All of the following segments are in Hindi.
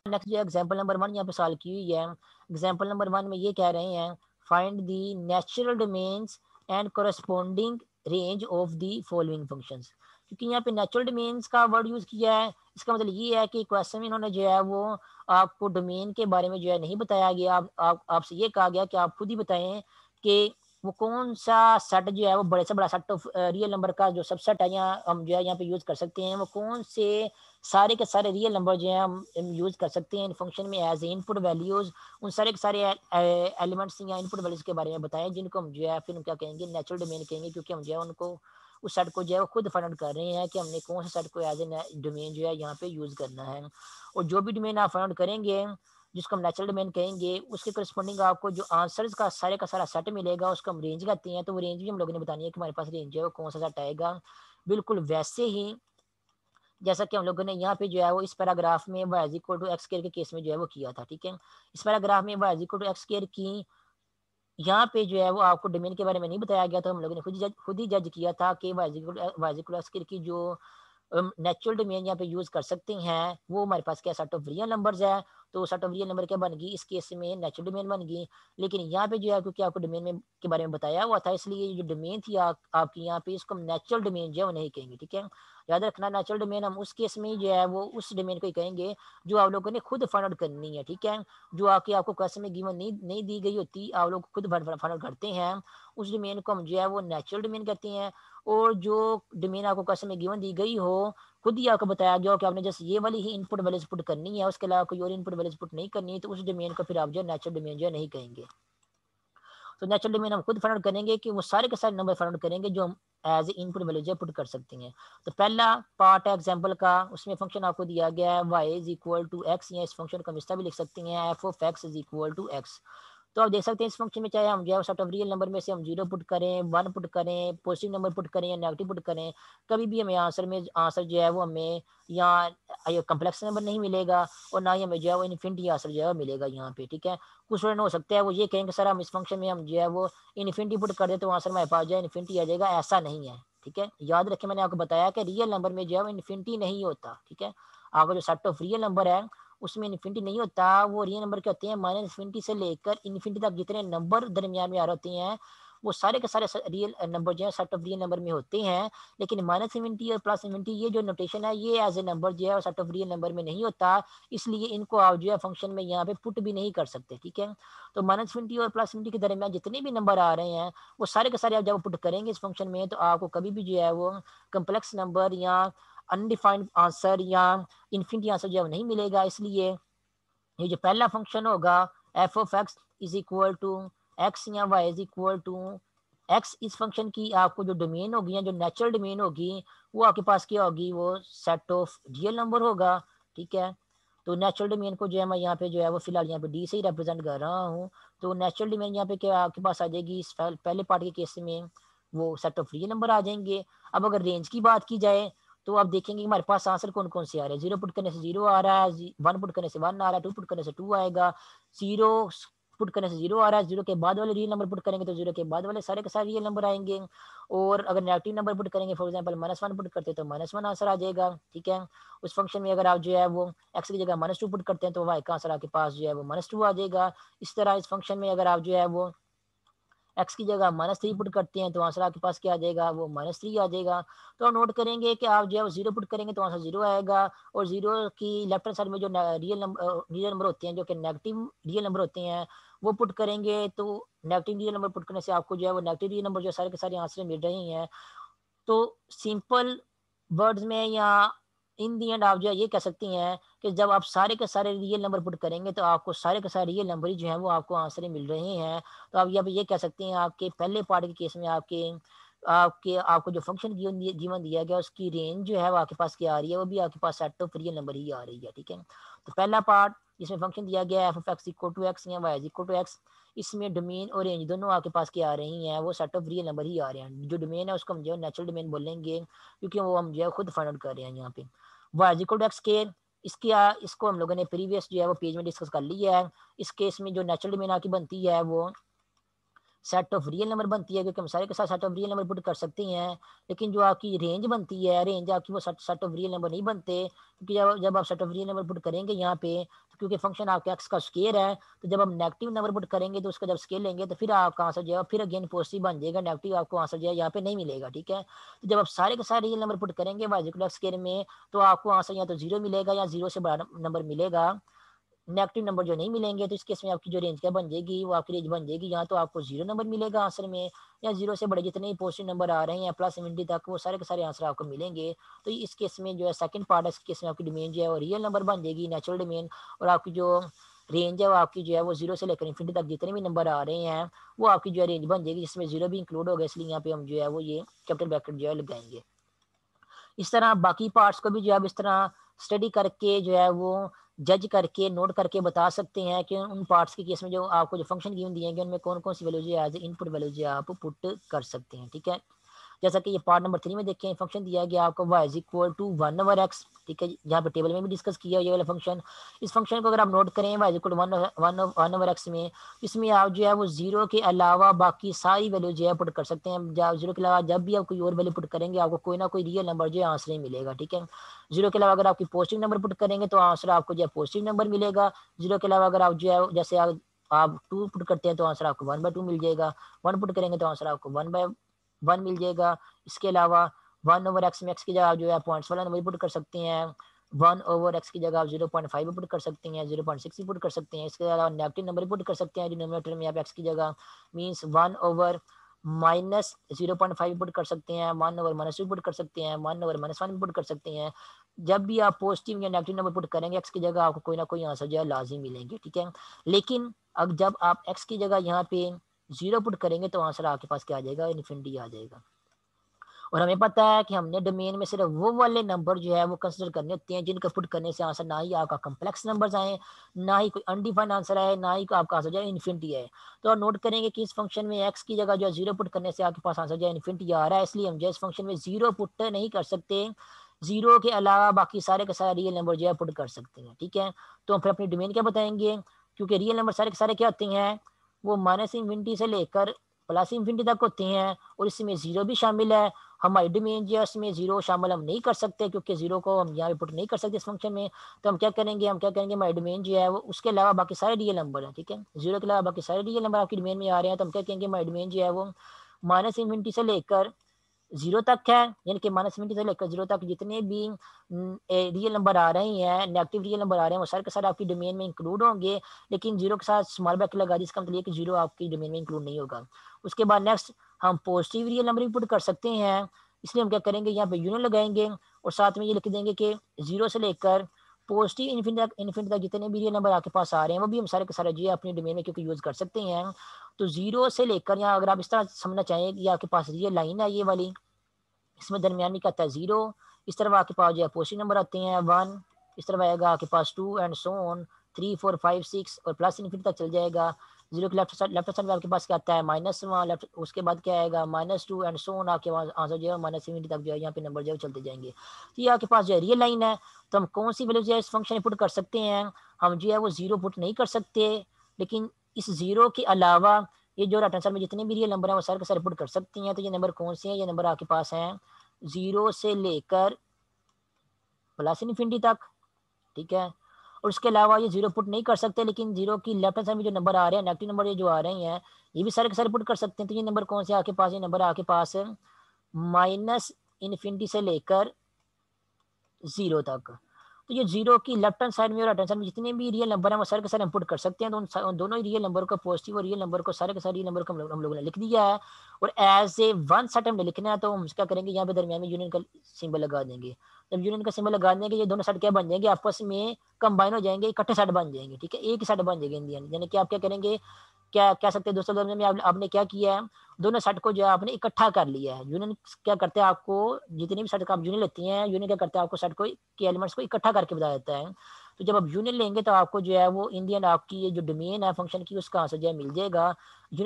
नेक्स्ट जो एग्जांपल नंबर 1 यहाँ पे सॉल्व की हुई है। एग्जांपल नंबर 1 में ये कह रहे हैं find the natural domains and corresponding range of the following functions. क्योंकि यहाँ पे नेचुरल डोमेन्स का वर्ड यूज किया है, इसका मतलब ये है कि क्वेश्चन में इन्होंने जो है वो आपको डोमेन के बारे में जो है नहीं बताया गया। आपसे ये कहा गया कि आप खुद ही बताएं कि वो कौन सा सेट जो है वो बड़े से बड़ा सेट ऑफ रियल नंबर का जो सबसेट है, यहाँ हम जो है यहाँ पे यूज कर सकते हैं, वो कौन से सारे के सारे रियल नंबर जो है हम यूज कर सकते हैं इन फंक्शन में एज इनपुट वैल्यूज। उन सारे के सारे एलिमेंट्स या इनपुट वैल्यूज के बारे में बताएं, जिनको हम जो है फिर क्या कहेंगे, नेचुरल डोमेन कहेंगे, क्योंकि हम जो है उनको उस सेट को जो है वो खुद फाइंड आउट कर रहे हैं कि हमने कौन सा सेट को एज ए डोमेन जो है यहाँ पे यूज करना है। और जो भी डोमेन आप फाइंड आउट करेंगे जिसको हम नेचुरल डोमेन कहेंगे, उसके करस्पॉन्डिंग आपको जो आंसर्स का सारा सेट मिलेगा, उसको हम रेंज कहते हैं। तो वो रेंज भी हम लोगों ने बतानी है कि हमारे पास रेंज है वो कौन सा सेट आएगा। बिल्कुल वैसे ही जैसा कि हम लोगों ने यहाँ पे जो है वो इस पैराग्राफ में y is equal to x square के केस में जो है वो किया था, ठीक है। इस पैराग्राफ में y is equal to x square की यहाँ पे जो है वो आपको डोमेन के बारे में नहीं बताया गया, तो हम लोगों ने खुद ही जज किया था कि y is equal x square की जो नेचुरल डोमेन यहाँ पे यूज कर सकते हैं वो हमारे पास क्या सेट ऑफ रियल नंबर्स है। तो सेट ऑफ रियल नंबर क्या बन गई इस केस में, नेचुरल डोमेन बन गई। लेकिन यहाँ पे जो है क्योंकि आपको डोमेन में के बारे में बताया हुआ था, इसलिए जो डोमेन थी आपकी यहाँ पे, इसको हम नेचुरल डोमेन जो है वो नहीं कहेंगे, ठीक है। याद रखना नेचुरल डोमेन हम उस केस में जो है वो उस डोमेन को ही कहेंगे जो आप लोगों ने खुद फाइंड आउट करनी है, ठीक है। जो आपको क्वेश्चन में गिवन नहीं दी गई होती, आप लोग खुद फाइंड आउट करते हैं, उस डोमेन को हम जो है वो नेचुरल डोमेन कहते हैं। और जो डोमेन आपको क्वेश्चन में गिवन दी गई हो, खुद ही आपको बताया गया हो कि आपने जस्ट ये वाली ही इनपुट वैल्यूज पुट करनी है, उसके अलावा कोई और इनपुट वैल्यूज पुट नहीं करनी है, तो उस डोमेन को फिर आप जो है नेचुरल डोमेन जो है नहीं कहेंगे। तो नेचुरल डोमेन हम खुद फाइंड आउट करेंगे कि वो सारे के सारे नंबर फाइंड आउट करेंगे जो हम एज इनपुट वैल्यू जो पुट कर सकते हैं। तो पहला पार्ट है एग्जांपल का, उसमें फंक्शन आपको दिया गया है y is equal to x, या इस फंक्शन को हम इस तरह भी लिख सकते हैं f of x is equal to x. तो आप देख सकते हैं इस फंक्शन में चाहे हम जो है सेट ऑफ रियल नंबर में से हम 0 पुट करें, 1 पुट करें, पॉजिटिव नंबर पुट करें या नेगेटिव पुट करें, कभी भी हमें आंसर जो है वो हमें यहाँ कम्प्लेक्स नंबर नहीं मिलेगा, और ना ही हमें जो है वो इन्फिनिटी आंसर जो है वो मिलेगा यहाँ पे, ठीक है। कुछ स्टूडेंट हो सकता है वो ये कहेंगे सर हम इस फंक्शन में हम जो है वो इन्फिनिटी पुट कर दे तो आंसर हमारे पास जो है इन्फिनिटी आ जाएगा। ऐसा नहीं है, ठीक है। याद रखें मैंने आपको बताया कि रियल नंबर में जो है वो इन्फिनिटी नहीं होता, ठीक है। आपका जो सेट ऑफ रियल नंबर है उसमें इन्फिनिटी नहीं होता। वो रियल नंबर क्या होते हैं, माइनस इन्फिनिटी से लेकर इन्फिनिटी तक जितने नंबर दरमियान में आ रहे होते हैं वो सारे के सारे रियल नंबर जो है सेट ऑफ रियल नंबर में होते हैं। लेकिन माइनस इन्फिनिटी और प्लस इन्फिनिटी ये जो नोटेशन है ये एज ए नंबर जो है सेट ऑफ रियल नंबर में नहीं होता, इसलिए इनको आप जो है फंक्शन में यहाँ पे पुट भी नहीं कर सकते, ठीक है। तो माइनस इन्फिनिटी और प्लस इन्फिनिटी के दरमियान जितने भी नंबर आ रहे हैं वो सारे के सारे आप जब पुट करेंगे इस फंक्शन में, तो आपको कभी भी जो है वो कम्प्लेक्स नंबर या अनडिफाइंड आंसर या इन्फिनिटी आंसर जो है नहीं मिलेगा। इसलिए ये जो पहला फंक्शन होगा F of X is equal to x या Y is equal to X, इस फंक्शन की आपको जो डोमेन होगी या जो नेचुरल डोमेन होगी वो आपके पास क्या होगी, वो सेट ऑफ रियल नंबर होगा, ठीक है। तो नेचुरल डोमेन को जो है मैं यहाँ पे जो है वो फिलहाल यहाँ पे डी से ही रिप्रेजेंट कर रहा हूँ। तो नेचुरल डोमेन यहाँ पे क्या आपके पास आ जाएगी, इस पहले पार्ट के केस में वो सेट ऑफ रियल नंबर आ जाएंगे। अब अगर रेंज की बात की जाए तो आप देखेंगे हमारे पास आंसर कौन कौन से आ रहे हैं। 0 पुट करने से 0 आ रहा है, 1 पुट करने से 1 आ रहा है, 2 पुट करने से 2 आएगा, 0 पुट करने से 0 आ रहा है, 0 के बाद वाले रियल नंबर पुट करेंगे तो 0 के बाद वाले सारे के सारे रियल नंबर आएंगे। और अगर नेगेटिव नंबर पुट करेंगे, फॉर एग्जांपल -1 पुट करते हैं तो -1 आंसर आ जाएगा, ठीक है। उस फंक्शन में अगर आप जो है वो एक्स की जगह -2 पुट करते हैं तो वाई का आंसर आपके पास जो है वो -2 आ जाएगा। इस तरह इस फंक्शन में अगर आप जो है वो एक्स की जगह -3 पुट करते हैं तो आंसर आपके पास क्या आ जाएगा, वो -3 आ जाएगा। तो आप नोट करेंगे कि आप जो है वो 0 पुट करेंगे तो आंसर 0 आएगा, और 0 की लेफ्ट हैंड साइड में जो रियल नंबर होते हैं जो कि नेगेटिव रियल नंबर होते हैं वो पुट करेंगे, तो नेगेटिव रियल नंबर पुट करने से आपको जो है वो नेगेटिव रियल नंबर जो सारे के सारे आंसर मिल रहे हैं। तो सिंपल वर्ड्स में या इन दी एंड आप जो है ये कह सकती हैं कि जब आप सारे के सारे रियल नंबर पुट करेंगे तो आपको सारे के सारे रियल नंबर ही जो है वो आपको आंसर ही मिल रहे हैं। तो आप यहाँ पे ये कह सकते हैं आपके पहले पार्ट के केस में आपके आपके आपको जो फंक्शन गिवन दिया गया उसकी रेंज जो है वो आपके पास क्या आ रही है, वो भी आपके पास सेट ऑफ रियल नंबर ही आ रही है, ठीक है। तो पहला पार्ट जिसमें फंक्शन दिया गया है f of x equal to x या वाई इक्वल टू एक्स, इसमें डोमेन और रेंज दोनों आपके पास क्या आ रही हैं, वो सेट ऑफ रियल नंबर ही आ रहे हैं। जो डोमेन है उसको हम जो है नेचुरल डोमेन बोलेंगे क्योंकि वो हम जो है खुद फाइंड आउट कर रहे हैं यहाँ पे। वाई इक्वल टू एक्स के इसको हम लोगों ने प्रीवियस जो है वो पेज में डिस्कस कर लिया है। इस केस में जो नेचुरल डोमेन आपकी बनती है वो सेट ऑफ रियल नंबर बनती है, क्योंकि हम सारे के साथ set of real number put कर सकते हैं। लेकिन जो आपकी रेंज बनती है, रेंज आपकी वो सेट ऑफ रियल नंबर नहीं बनते, क्योंकि जब आप set of real number put करेंगे यहाँ पे, तो क्योंकि फंक्शन आपके एक्स का स्केयर है, तो जब हम नेगेटिव नंबर पुट करेंगे तो उसका जब स्केयर लेंगे तो फिर आपका आंसर जो है फिर अगेन पॉजिटिव बन जाएगा, नेगेटिव आपको आंसर जो है यहाँ पे नहीं मिलेगा। ठीक है, तो जब आप सारे के सारे रियल नंबर पुट करेंगे वाई इक्वल एक्स स्केयर में, तो आपको आंसर या तो जीरो मिलेगा या जीरो से बड़ा नंबर मिलेगा, नेगेटिव नंबर जो नहीं मिलेंगे। तो इस केस में आपकी जो रेंज क्या बन जाएगी, वो आपकी रेंज बन जाएगी, यहाँ तो आपको जीरो नंबर मिलेगा आंसर में, या जीरो से बड़े जितने भी पॉजिटिव नंबर आ रहे हैं प्लस इन्फिनिटी तक, वो सारे के सारे आंसर आपको मिलेंगे। तो इस केस में जो है सेकंड पार्ट है, इस केस में आपकी डोमेन जो है वो रियल नंबर बन जाएगी, नेचुरल डोमेन, और आपकी जो रेंज है वो आपकी जो है वो जीरो से लेकर इन्फिनिटी तक जितने भी नंबर आ रहे हैं वो आपकी जो है रेंज बन जाएगी, जिसमें जीरो भी इंक्लूड होगा, इसलिए यहाँ पे हम जो है वो ये कैपिटल ब्रैकेट जो है लगाएंगे। इस तरह बाकी पार्ट्स को भी जो है इस तरह स्टडी करके जो है वो जज करके नोट करके बता सकते हैं कि उन पार्ट्स के केस में जो आपको जो फंक्शन गिवन दिए हैं उनमें कौन कौन सी वैल्यूज एज इनपुट वैल्यूज आप पुट कर सकते हैं। ठीक है, जैसा कि ये पार्ट नंबर 3 में देखें, फंक्शन दिया गया आपको y is equal to 1/x। ठीक है, यहाँ पे टेबल में भी डिस्कस किया ये वाला फंक्शन। इस फंक्शन को अगर आप नोट करें y is equal to 1/x में, इसमें आप जो है वो जीरो के अलावा बाकी सारी वैल्यू जो है पुट कर सकते हैं। जब जीरो के अलावा जब भी आप कोई और वैल्यू पुट करेंगे आपको कोई ना कोई रियल नंबर जो है आंसर ही मिलेगा। ठीक है, जीरो के अलावा अगर आपकी पॉजिटिव नंबर पुट करेंगे तो आंसर आपको जो है पॉजिटिव नंबर मिलेगा। जीरो के अलावा अगर आप जो है जैसे आप 2 पुट करते हैं तो आंसर आपको 1/2 मिल जाएगा। 1 पुट करेंगे तो आंसर आपको 1/1 मिल जाएगा। इसके अलावा 1/x में एक्स की जगह आप जो है पॉइंट्स वाला नंबर पुट कर सकते हैं। 1/x की जगह आप 0.5 पुट कर सकते हैं, 0.6 पुट कर सकते हैं। इसके अलावा नेगेटिव नंबर पुट कर सकते हैं डिनोमिनेटर में आप एक्स की जगह, मीन्स 1/-0.5 पुट कर सकते हैं, 1/-2 पुट कर सकते हैं, 1/-1 पुट कर सकते हैं। जब भी आप पॉजिटिव या नेगेटिव नंबर पुट करेंगे एक्स की जगह आपको कोई ना कोई आंसर जो है लाजिम मिलेंगे। ठीक है, लेकिन अब जब आप एक्स की जगह यहाँ पे जीरो पुट करेंगे तो आंसर आपके पास क्या आ जाएगा, इन्फिनिटी आ जाएगा। और हमें पता है कि हमने डोमेन में सिर्फ वो वाले नंबर जो है वो कंसिडर करने होते हैं जिनका पुट करने से आंसर ना ही आपका कम्प्लेक्स नंबर्स आए, ना ही कोई अनडिफाइंड आंसर आए, ना ही आपका आंसर जो है इन्फिनिटी है। तो आप नोट करेंगे कि इस फंक्शन में एक्स की जगह जो है जीरो पुट करने से आपके पास आंसर जो है इन्फिनिटी आ रहा है, इसलिए हम जो इस फंक्शन में जीरो पुट नहीं कर सकते। जीरो के अलावा बाकी सारे के सारे रियल नंबर जो है पुट कर सकते हैं। ठीक है, तो हम फिर अपनी डोमेन क्या बताएंगे, क्योंकि रियल नंबर सारे के सारे क्या होते हैं, वो माइनस इन्फिनिटी से लेकर प्लस इन्फिनिटी तक होते हैं, और इसमें जीरो भी शामिल है। हमारी डोमेन जो है उसमें जीरो शामिल हम नहीं कर सकते, क्योंकि जीरो को हम यहाँ पे पुट नहीं कर सकते इस फंक्शन में। तो हम क्या करेंगे, हमारी डोमेन जो है वो उसके अलावा बाकी सारे रियल नंबर है। ठीक है, जीरो के अलावा बाकी सारे रियल नंबर आपकी डोमेन में आ रहे हैं, तो हम क्या कहेंगे, हमारी डोमेन जो है वो माइनस इन्फिनिटी से लेकर जीरो तक है, यानी कि माइनस इन्फिनिटी से लेकर जीरो तक जितने भी रियल नंबर आ रहे हैं, नेगेटिव रियल नंबर आ रहे हैं, वो सारे के सारे आपकी डोमेन में इंक्लूड होंगे। लेकिन जीरो के साथ स्मॉल ब्रैकेट लगा दी, इसका मतलब ये कि जीरो आपकी डोमेन में इंक्लूड नहीं होगा। उसके बाद नेक्स्ट हम पॉजिटिव रियल नंबर भी पुट कर सकते हैं, इसलिए हम क्या करेंगे, यहाँ पे यूनियन लगाएंगे और साथ में ये लिख देंगे कि जीरो से लेकर पॉजिटिव इन्फिनिटी तक जितने भी रियल नंबर आपके पास आ रहे हैं वो भी हम सारे के सारे जो है अपनी डोमेन में क्योंकि यूज कर सकते हैं। तो जीरो से लेकर, यहाँ अगर आप इस तरह समझना चाहें कि आपके पास रियल लाइन है ये वाली, इसमें दरमियान में क्या आता है जीरो, इस तरफ आपके पास जो है पॉजिटिव नंबर आते हैं 1, इस तरफ आएगा आपके पास 2 एंड सो ऑन 3 4 5 6 और प्लस इन्फिनिटी तक चल जाएगा। जीरो के लेफ्ट साइड में आपके पास क्या आता है -1, लेफ्ट उसके बाद क्या आएगा -2 एंड सो ऑन, आपके पास आंसर जो है माइनस इन्फिनिटी तक जो है यहाँ पे नंबर जो है चलते जाएंगे। तो ये आपके पास जो है रियल लाइन है, तो हम कौन सी वैल्यू जो है इस फंक्शन में पुट कर सकते हैं, हम जो है वो जीरो पुट नहीं कर सकते, लेकिन इस जीरो के अलावा ये जो राइट आंसर में जितने भी रियल नंबर हैं वो सारे के सारे पुट कर सकती हैं। तो ये नंबर कौन से हैं, ये नंबर आपके पास हैं जीरो से लेकर प्लस इन्फिनिटी तक। ठीक है, और उसके अलावा ये जीरो पुट नहीं कर सकते, लेकिन जीरो की लेफ्ट हैंड साइड में जो नंबर आ रहे हैं, नेगेटिव नंबर ये जो आ रहे हैं, ये भी सारे के सारे पुट कर सकते हैं। तो ये नंबर कौन से आपके पास, ये नंबर आपके पास माइनस इन्फिनिटी से लेकर जीरो तक। तो ये जीरो की लेफ्ट हैंड साइड में और राइट हैंड साइड में जितने भी रियल नंबर हैं वो सारे के सारे हम पुट कर सकते हैं। तो उन दोनों ही रियल नंबर को, पॉजिटिव और रियल नंबर को, सारे के सारे रियल नंबर को हम लोगों ने लिख दिया है, और एज ए वन सेट हमने लिखना है, तो हम क्या करेंगे, यहाँ पे दरमियान में यूनियन का सिंबल लगा देंगे। जब यूनियन का सिंबल लगा देंगे ये दोनों सेट क्या बन जाएंगे, आपस में कंबाइन हो जाएंगे, इकट्ठे सेट बन जाएंगे। ठीक है, एक ही सेट बन जाएंगे इंडियन, यानी कि आप क्या करेंगे, क्या कह सकते हैं दोस्तों में आपने क्या किया है, दोनों सेट को जो है आपने इकट्ठा कर लिया है। यूनियन क्या करते हैं, आपको जितने भी सेट का आप यूनियन लेती हैं, यूनियन क्या करते हैं, आपको सेट को के एलिमेंट्स को इकट्ठा करके बताया जाता है। तो जब आप यूनियन लेंगे तो आपको जो है वो इंडियन आपकी ये जो डोमेन है फंक्शन की उसका आंसर जो है मिल जाएगा।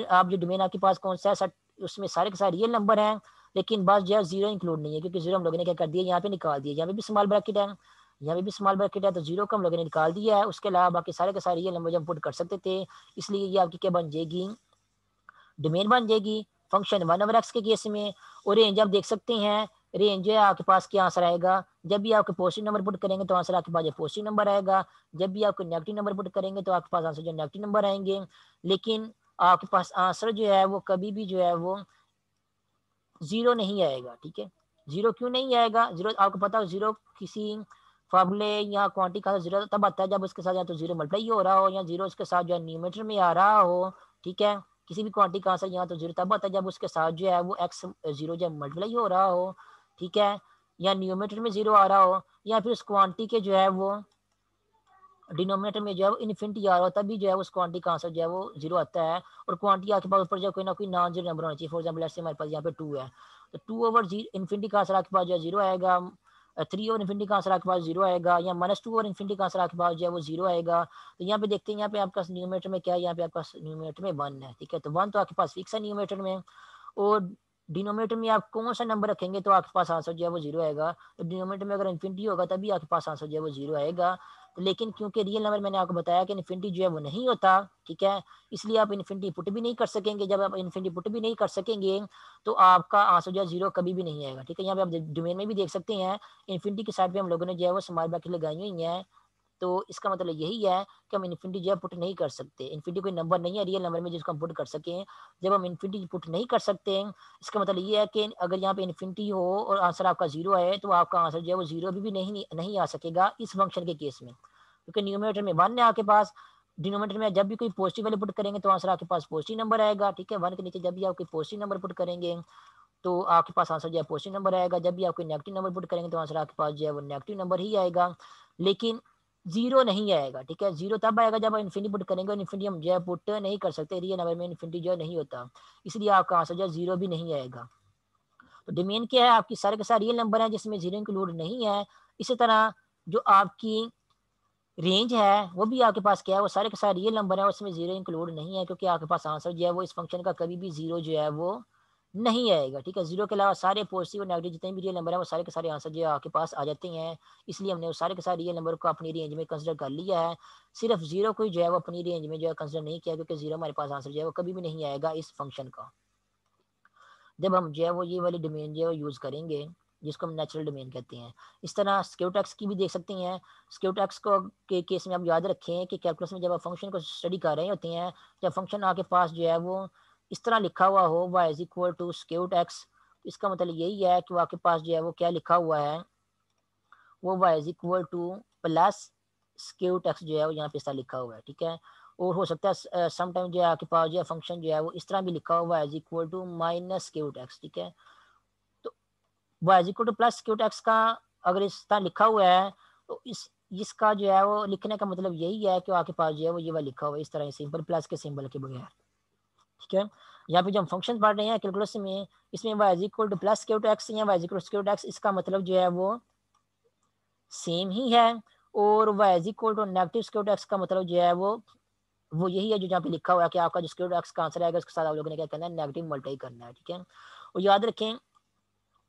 आप जो डोमेन आपके पास कौन सा है सेट, उसमें सारे के सारे रियल नंबर हैं, लेकिन बस जो है जीरो इंक्लूड नहीं है, क्योंकि जीरो हम लोगों ने क्या कर दिया, यहाँ पे निकाल दिया, यहाँ पे भी स्मॉल ब्रैकेट है, यहाँ पे भी स्मॉल ब्रैकेट है, तो जीरो को हम लोगों ने निकाल दिया है। उसके अलावा बाकी सारे के सारे रियल नंबर जो हम पुट कर सकते थे, इसलिए ये आपकी क्या बन जाएगी, डोमेन बन जाएगी फंक्शन 1/x के केस में। और रेंज आप देख सकते हैं, रेंज जो है आपके पास क्या आंसर आएगा, जब भी आपके पॉजिटिव नंबर पुट करेंगे तो आंसर आपके पास जो पॉजिटिव नंबर आएगा, जब भी आपको नेगेटिव नंबर पुट करेंगे तो आपके पास आंसर जो नेगेटिव नंबर आएंगे। लेकिन आपके पास आंसर जो है वो कभी भी जो है वो जीरो नहीं आएगा, ठीक है। जीरो क्यों नहीं आएगा, जीरो आपको पता हो, जीरो किसी फार्मूले या क्वांटिटी का जीरो तब आता है जब उसके साथ या तो जीरो मल्टीप्लाई हो रहा हो या जीरो उसके साथ जो है न्यूमेटर में आ रहा हो, ठीक है। किसी भी क्वांटिटी का आंसर यहाँ तो जीरो तब आता है जब उसके साथ जो है वो एक्स जीरो जब मल्टीप्लाई हो रहा हो, ठीक है, या न्यूमेटर में जीरो आ रहा हो, या फिर उस क्वांटिटी के जो है वो डिनोमिनेटर में जो है वो इन्फिनिटी आ रहा हो, तभी जो है उस क्वांटिटी का आंसर जो है वो जीरो आता है। और क्वांटिटी आपके पास ऊपर जो कोई ना कोई नॉन जीरो नंबर होना चाहिए। फॉर एग्जाम्पल हमारे पास यहाँ पे 2 है, तो 2 ओवर इन्फिनिटी का आंसर आपके पास जो है जीरो आएगा। 3 ओवर इन्फिनिटी का आंसर आपके पास जीरो आएगा, या -2 ओवर इन्फिनिटी का आंसर आपके पास जो है वो जीरो आएगा। तो यहाँ पे देखते हैं, यहाँ पे आपका न्यूमेटर में क्या है, यहाँ पे आपका न्यूमेटर में 1 है, ठीक है। तो 1 तो आपके पास फिक्स है न्यूमेटर में, और डिनोमिनेटर में आप कौन सा नंबर रखेंगे तो आपके पास आंसर जो है वो जीरो आएगा। तो डिनोमिनेटर में अगर इन्फिनिटी होगा तभी आपके पास आंसर जो है वो जीरो आएगा। तो लेकिन क्योंकि रियल नंबर मैंने आपको बताया कि इन्फिनिटी जो है वो नहीं होता, ठीक है, इसलिए आप इन्फिनिटी पुट भी नहीं कर सकेंगे। जब आप इन्फिनिटी पुट भी नहीं कर सकेंगे तो आपका आंसर जो है जीरो कभी भी नहीं आएगा, ठीक है। यहाँ पे आप डोमेन में भी देख सकते हैं, इन्फिनिटी के साइड पे हम लोगों ने जो है वो स्मॉल ब्रैकेट लगाई हुई है। तो इसका मतलब यही है कि हम इन्फिनिटी जो है पुट नहीं कर सकते। इन्फिनिटी कोई नंबर नहीं है रियल नंबर में जिसको हम पुट कर सकें। जब हम इन्फिनिटी पुट नहीं कर सकते, इसका मतलब ये है कि अगर यहाँ पे इन्फिनिटी हो और आंसर आपका जीरो है तो आपका आंसर जो है वो जीरो भी नहीं आ सकेगा इस फंक्शन के केस में, क्योंकि न्यूमरेटर में 1 है आपके पास। डिनोमिनेटर में जब भी कोई पॉजिटिव वैल्यू पुट करेंगे तो आंसर आपके पास पॉजिटिव नंबर आएगा, ठीक है। 1 के नीचे जब भी आप कोई पॉजिटिव नंबर पुट करेंगे तो आपके पास आंसर जो है पॉजिटिव नंबर आएगा। जब भी आप कोई नेगेटिव नंबर पुट करेंगे तो आंसर आपके पास जो है वो नेगेटिव नंबर ही आएगा, लेकिन जीरो नहीं आएगा, ठीक है। जीरो तब आएगा जब आप इन्फिनिटी पुट करेंगे, और इन्फिनिटी हम जो है पुट नहीं कर सकते, रियल नंबर में इन्फिनिटी जो है नहीं होता, इसलिए आपका आंसर जो है जीरो भी नहीं आएगा। तो डोमेन क्या है, आपकी सारे के सारे रियल नंबर है जिसमें जीरो इंक्लूड नहीं है। इसी तरह जो आपकी रेंज है वो भी आपके पास क्या है, वो सारे के सारे रियल नंबर है, उसमें जीरो इंक्लूड नहीं है, क्योंकि आपके पास आंसर जो है वो इस फंक्शन का कभी भी जीरो जो है वो नहीं आएगा, ठीक है। जीरो के अलावा सारे पॉजिटिव और नेगेटिव जितने भी रियल नंबर है वो सारे के सारे आंसर जो है आपके पास आ जाते हैं। इसलिए हमने वो सारे के सारे रियल नंबर को अपनी रेंज में कंसिडर कर लिया है। सिर्फ जीरो को जो है वो अपनी रेंज में जो है कंसिडर नहीं किया, क्योंकि जीरो हमारे पास आंसर जो है वो कभी भी नहीं आएगा इस फंक्शन का। जब हम जो है वो ये वाली डोमेन जो है यूज़ करेंगे, जिसको हम नेचुरल डोमेन कहते हैं। इस तरह स्क्वायर टैक्स की भी देख सकते हैं। स्क्वायर टैक्स को के केस में आप याद रखें कि कैलकुलस में जब आप फंक्शन को स्टडी कर रहे होते हैं, जब फंक्शन आपके पास जो है वो इस तरह लिखा हुआ हो y is equal to square tax, इसका मतलब यही है कि वो आपके पास जो है वो क्या लिखा हुआ है, वो y is equal to plus square tax जो है वो यहाँ पे इस तरह लिखा हुआ है, ठीक है। और हो सकता है समटाइम जो है आपके पास जो है फंक्शन जो है वो इस तरह भी लिखा हुआ है is equal to minus square tax, ठीक है। तो y is equal to plus square tax का अगर इस तरह लिखा हुआ है तो इसका जो है वो लिखने का मतलब यही है कि आपके पास जो है वो ये वाला लिखा हुआ है इस तरह सिंपल प्लस के सिंबल के बगैर, ठीक है। यहाँ पे जो हम फंक्शन पढ़ रहे हैं कैलकुलस में, इसमें y is equal to plus square tax या y is equal to square tax, इसका मतलब जो है वो सेम ही है। और y is equal to negative square tax का मतलब जो है वो यही है जो यहाँ पे लिखा हुआ है कि आपका जो स्क्वायर टैक्स का आंसर आएगा उसके साथ आप लोगों ने क्या करना है, नेगेटिव मल्टीप्लाई करना है, ठीक है। और याद रखें,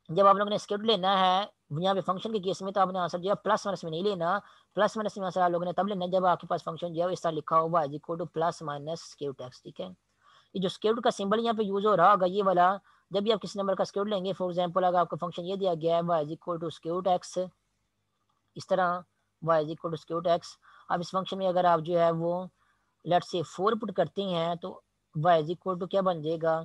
जब आप लोगों ने स्क्वायर लेना है यहाँ पे फंक्शन के केस में, तो आपने आंसर जो है प्लस माइनस में नहीं लेना। प्लस माइनस में आंसर आप लोगों ने तब लेना जब आपके पास फंक्शन जो है इस तरह लिखा होगा is equal to plus minus square tax, ठीक है। ये जो स्क्वायर का सिंबल यहाँ पे यूज हो रहा होगा ये वाला, जब भी आप किसी नंबर का स्क्वायर लेंगे, फॉर एग्जांपल अगर आपका फंक्शन ये दिया गया है y is equal to square tax, इस तरह y is equal to square tax, अब इस फंक्शन में अगर आप जो है वो लेट से 4 पुट करते हैं तो y इज इक्वल टू क्या बन जाएगा,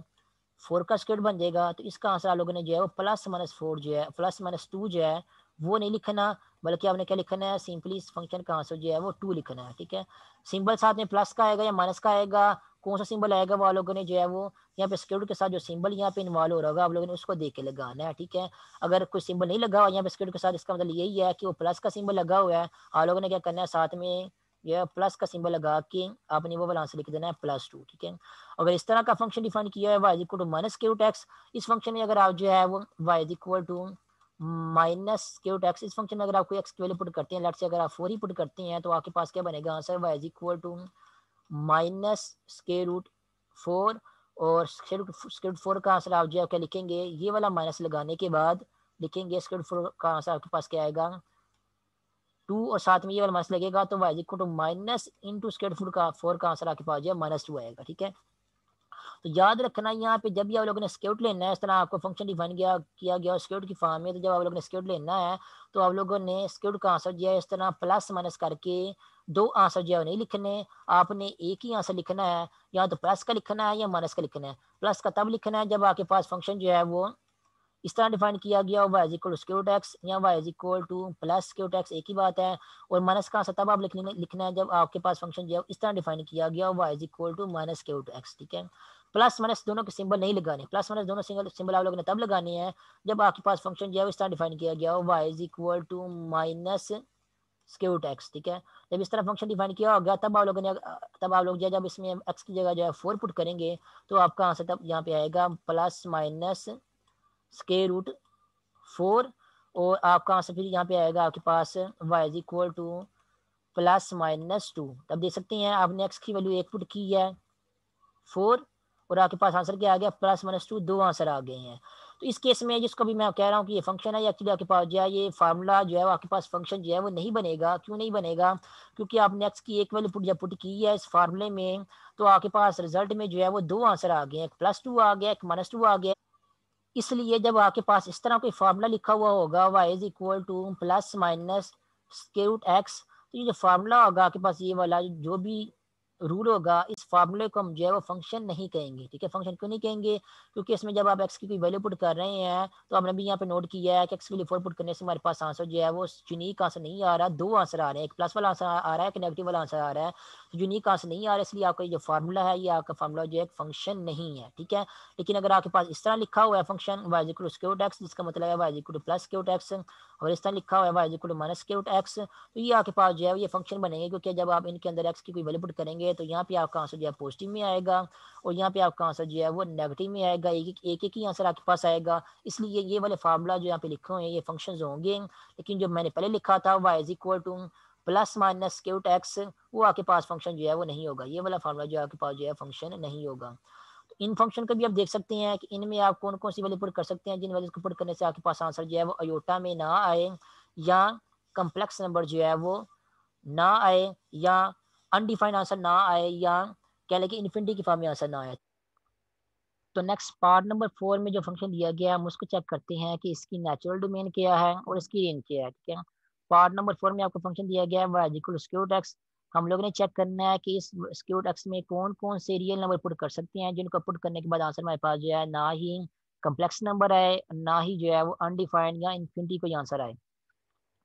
4 का स्क्वायर बन जाएगा। तो इसका आंसर आप लोगों ने जो है वो प्लस माइनस 4 जो है प्लस माइनस 2 जो है वो नहीं लिखना, बल्कि आपने क्या लिखना है, सिंपली इस फंक्शन का आंसर जो है वो 2 लिखना है, ठीक है। सिंबल साथ में प्लस का आएगा या माइनस का आएगा, कौन सा सिंबल आएगा वो आप लोगों ने जो है वो यहाँ पे स्क्वायर के साथ जो सिंबल यहाँ पे इन्वॉल्व हो रहा होगा आप लोगों ने उसको देख के लगाना है, ठीक है। अगर कोई सिंबल नहीं लगा हुआ यहाँ पे स्क्वायर के साथ, इसका मतलब यही है कि वो प्लस का सिंबल लगा हुआ है। आप लोगों ने क्या करना है, साथ में यह प्लस का सिंबल लगा के आपने वो वाला आंसर लिख देना है +2, ठीक है। अगर इस तरह का फंक्शन डिफाइन किया है y is equal to minus square tax, इस फंक्शन में अगर आप जो है वो y is equal to minus square tax, इस फंक्शन में अगर आप कोई x की वैल्यू पुट करते हैं, लेट से अगर आप 4 ही पुट करते हैं तो आपके पास क्या बनेगा answer, y is equal to minus square root 4। और स्क्वायर रूट 4 का आंसर आप जो है क्या लिखेंगे, ये वाला माइनस लगाने के बाद लिखेंगे स्क्वायर रूट 4 का आंसर आपके पास क्या आएगा 2, और साथ में ये वाला माइनस लगेगा तो y equal to minus into square root का 4 का आंसर आपके पास जो है -2 आएगा, ठीक है। तो याद रखना यहाँ पे जब भी आप लोगों ने स्क्यूट लेना है, इस तरह आपको फंक्शन डिफाइन किया गया स्क्यूट की फॉर्म में, तो जब आप लोगों ने स्क्यूट लेना है तो आप लोगों ने स्क्यूट का आंसर जो है इस तरह प्लस माइनस करके दो आंसर जो है नहीं लिखने, आपने एक ही आंसर लिखना है, या तो प्लस का लिखना है या माइनस का लिखना है। प्लस का तब लिखना है जब आपके पास फंक्शन जो है वो इस तरह डिफाइन किया गया हो, y is equal to square root x या y is equal to plus square root x, एक ही बात है। और माइनस का आंसर तब आप लिखना है जब आपके पास फंक्शन जो है इस तरह डिफाइन किया गया हो, y is equal to minus square root x, ठीक है। प्लस माइनस दोनों के सिंबल नहीं लगाने, प्लस माइनस दोनों सिंबल आप लोगों ने तब लगाने हैं जब आपके पास फंक्शन जो है इस तरह डिफाइन किया गया हो, y is equal to minus square root x, ठीक है। जब इस तरह फंक्शन डिफाइन किया होगा तब आप लोगों ने तब आप लोग जो है जब इसमें एक्स की जगह जो है 4 पुट करेंगे तो आपका आंसर तब यहाँ पे आएगा प्लस माइनस स्क्वायर रूट 4, और आपका आंसर फिर यहाँ पे आएगा आपके पास y is equal to plus minus 2। तब देख सकते हैं आपने x की वैल्यू एक पुट की है 4, और आपके पास आंसर क्या आ गया प्लस माइनस 2, दो आंसर आ गए हैं। तो इस केस में जिसको भी मैं कह रहा हूँ कि ये फंक्शन है, एक्चुअली आपके पास जो है ये फार्मूला जो है आपके पास फंक्शन जो है वो नहीं बनेगा। क्यों नहीं बनेगा? क्योंकि आपने एक्स की एक वैल्यू पुट जब पुट की है इस फार्मूले में, तो आपके पास रिजल्ट में जो है वो दो आंसर आ गए हैं, एक +2 आ गया, एक -2 आ गया। इसलिए जब आपके पास इस तरह कोई फार्मूला लिखा हुआ होगा y is equal to plus minus square root x, तो ये जो फार्मूला होगा आपके पास ये वाला जो भी रूल होगा, इस फार्मूले को हम जो है वो फंक्शन नहीं कहेंगे, ठीक है। फंक्शन क्यों नहीं कहेंगे? क्योंकि इसमें जब आप एक्स की कोई वैल्यू पुट कर रहे हैं तो आपने भी यहाँ पे नोट किया है कि एक्स की वैल्यू 4 पुट करने से हमारे पास आंसर जो है वो यूनिक आंसर नहीं आ रहा, दो आंसर आ रहे हैं, एक प्लस वाला आंसर आ रहा है, एक नेगेटिव वाला आंसर आ रहा है। तो यूनिक आंसर नहीं आ रहा है, इसलिए आपका जो फार्मूला है ये आपका फार्मूला जो है फंक्शन नहीं है, ठीक है। लेकिन अगर आपके पास इस तरह लिखा हुआ है function y is equal to square root x, जिसका मतलब है y is equal to plus square root x, और इस तरह लिखा हुआ है y is equal to minus square root x, तो ये आपके पास जो है ये फंक्शन बनेंगे। क्योंकि जब आप इनके अंदर x की कोई वैल्यू पुट करेंगे तो यहाँ पे आपका आंसर जो है पॉजिटिव में आएगा, और यहाँ पे आपका आंसर जो है वो नेगेटिव में आएगा, एक ही आंसर आपके पास आएगा। इसलिए ये वाले फार्मूला जो यहाँ पे लिखे हुए हैं ये फंक्शन होंगे। लेकिन जो मैंने पहले लिखा था y is equal to plus minus square root x, वो आपके पास फंक्शन जो है वो नहीं होगा, ये वाला फार्मूला जो आपके पास जो है फंक्शन नहीं होगा। इन फंक्शन को भी आप देख सकते हैं कि इनमें आप कौन कौन सी वैल्यू पुट कर सकते हैं, जिन वैल्यूज को पुट करने से आपके पास आंसर जो है वो अयोटा में ना आए, या कम्प्लेक्स नंबर जो है वो ना आए, या अनडिफाइंड आंसर ना आए, या कह लें कि इन्फिनिटी की फॉर्म में आंसर ना आए। तो नेक्स्ट पार्ट नंबर 4 में जो फंक्शन दिया गया है हम उसको चेक करते हैं कि इसकी नेचुरल डोमेन क्या है और इसकी रेंज क्या है, ठीक है। पार्ट नंबर 4 में आपको फंक्शन दिया गया है y is equal to square root x. हम लोगों ने चेक करना है कि इस स्क्वायर रूट एक्स में कौन कौन से रियल नंबर पुट कर सकते हैं, जिनको पुट करने के बाद आंसर हमारे पास जो है ना ही कम्प्लेक्स नंबर आए, ना ही जो है वो अनडिफाइंड या इन्फिनिटी कोई आंसर आए,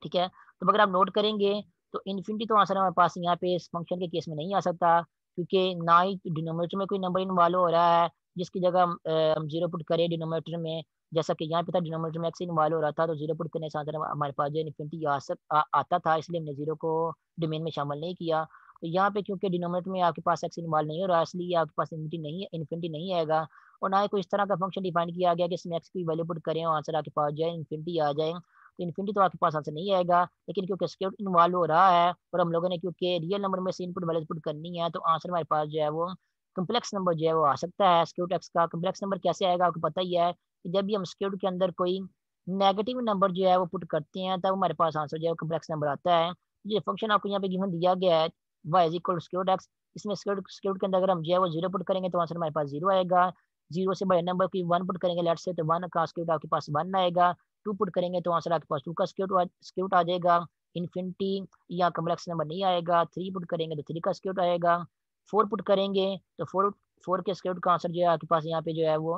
ठीक है। तो अगर आप नोट करेंगे तो इन्फिनिटी तो आंसर हमारे पास यहाँ पे इस फंक्शन के केस में नहीं आ सकता, क्योंकि ना ही डिनोमिनेटर में कोई नंबर इन्वॉल्व हो रहा है जिसकी जगह हम जीरो पुट करें डिनोमिनेटर में, जैसा कि यहाँ पे था डिनोमिनेटर में एक्स इन्वॉल्व हो रहा था, तो जीरो पुट करने से आंसर हमारे पास जो इन्फिनिटी आता था, इसलिए हमने जीरो को डोमेन में शामिल नहीं किया। तो यहाँ पे क्योंकि डिनोमिनेटर में आपके पास एक्स इन्वॉल्व नहीं हो रहा, इसलिए आपके पास इन्फिनिटी नहीं आएगा। और ना ही कोई इस तरह का फंक्शन डिफाइन किया गया कि इसमें एक्स की वैल्यू पुट करें और आंसर आपके पास जो है इन्फिनिटी आ जाए, तो इन्फिनिटी तो आपके पास आंसर नहीं आएगा। लेकिन क्योंकि स्क्वायर इन्वॉल्व हो रहा है और हम लोगों ने क्योंकि रियल नंबर में से इनपुट वैल्यूज पुट करनी है, तो आंसर हमारे पास जो है वो कम्प्लेक्स नंबर जो है वो आ सकता है। स्क्वायर एक्स का कम्प्लेक्स नंबर कैसे आएगा आपको पता ही है कि जब भी हम स्क्वायर के अंदर कोई नेगेटिव नंबर जो है वो पुट करते हैं तब हमारे पास आंसर जो है कम्प्लेक्स नंबर आता है। ये फंक्शन आपको यहाँ पे गिवन दिया गया है y is equal to square x, इसमें स्क्वायर के अंदर अगर हम जो है वो जीरो पुट करेंगे तो आंसर हमारे पास जीरो आएगा। जीरो से बड़े नंबर की वन पुट करेंगे लेट से, तो वन का स्क्वायर आपके पास वन आएगा। टू पुट करेंगे तो आंसर आपके पास टू का स्क्वायर आ जाएगा। इन्फिनिटी या कम्प्लेक्स नंबर नहीं आएगा। थ्री पुट करेंगे तो थ्री का स्क्वायर आएगा। फोर पुट करेंगे तो फोर फोर के स्क्वायर का आंसर जो है आपके पास यहाँ पे जो है वो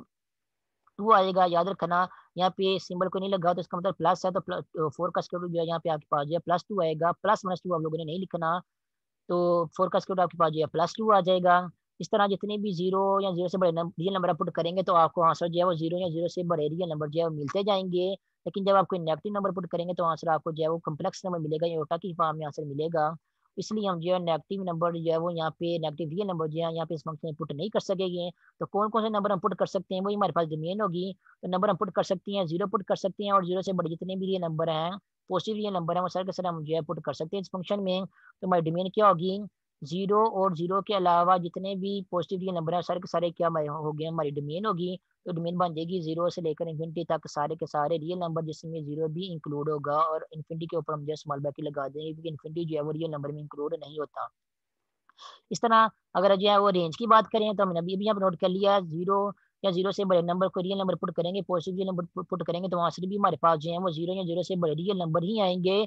टू आएगा। याद रखना यहाँ पे सिंबल को नहीं लगा तो इसका मतलब प्लस है, तो फोर का स्क्वायर जो है यहाँ पे आपके पास जो है +2 आएगा। प्लस माइनस टू आप लोगों ने नहीं लिखना, तो 4 का स्क्वायर आपके पास जो है +2 आ जाएगा। इस तरह जितने भी जीरो या जीरो से बड़े रियल नंबर आप पुट करेंगे तो आपको आंसर जो है वो जीरो या जीरो से बड़े रियल नंबर जो है वो मिलते जाएंगे। लेकिन जब आप कोई नेगेटिव नंबर पुट करेंगे तो आंसर आपको जो है वो कम्प्लेक्स नंबर मिलेगा, योटा की फॉर्म में आंसर मिलेगा। इसलिए हम जो है नेगेटिव नंबर जो है वो यहाँ पे नेगेटिव रियल नंबर जो है यहाँ पे इस फंक्शन में पुट नहीं कर सकेंगे। तो कौन कौन से नंबर हम पुट कर सकते हैं वही हमारे पास डोमेन होगी। तो नंबर हम पुट कर सकते हैं, जीरो पुट कर सकते हैं, और जीरो से बड़े जितने भी रियल नंबर हैं, पॉजिटिव रियल नंबर है, वो सारे के सारे हम जो है पुट कर सकते हैं इस फंक्शन में। तो हमारी डोमेन क्या होगी? जीरो, और जीरो के अलावा जितने भी पॉजिटिव रियल नंबर हैं सारे के सारे क्या हो गए हमारी डोमेन होगी। तो डोमेन बन जाएगी जीरो से लेकर इन्फिनिटी तक सारे के सारे रियल नंबर, जिसमें जीरो भी इंक्लूड होगा, और इन्फिनिटी के ऊपर हम जो स्मॉल ब्रैकेट लगा देंगे क्योंकि इन्फिनिटी जो है वो रियल नंबर में इंक्लूड नहीं होता। इस तरह अगर जो है वो रेंज की बात करें तो हमने अभी अभी यहाँ पर नोट कर लिया, जीरो या जीरो से बड़े नंबर को रियल नंबर पुट करेंगे, पॉजिटिव रियल नंबर पुट करेंगे तो आंसर भी हमारे पास जो है वो जीरो या जीरो से बड़े रियल नंबर ही आएंगे,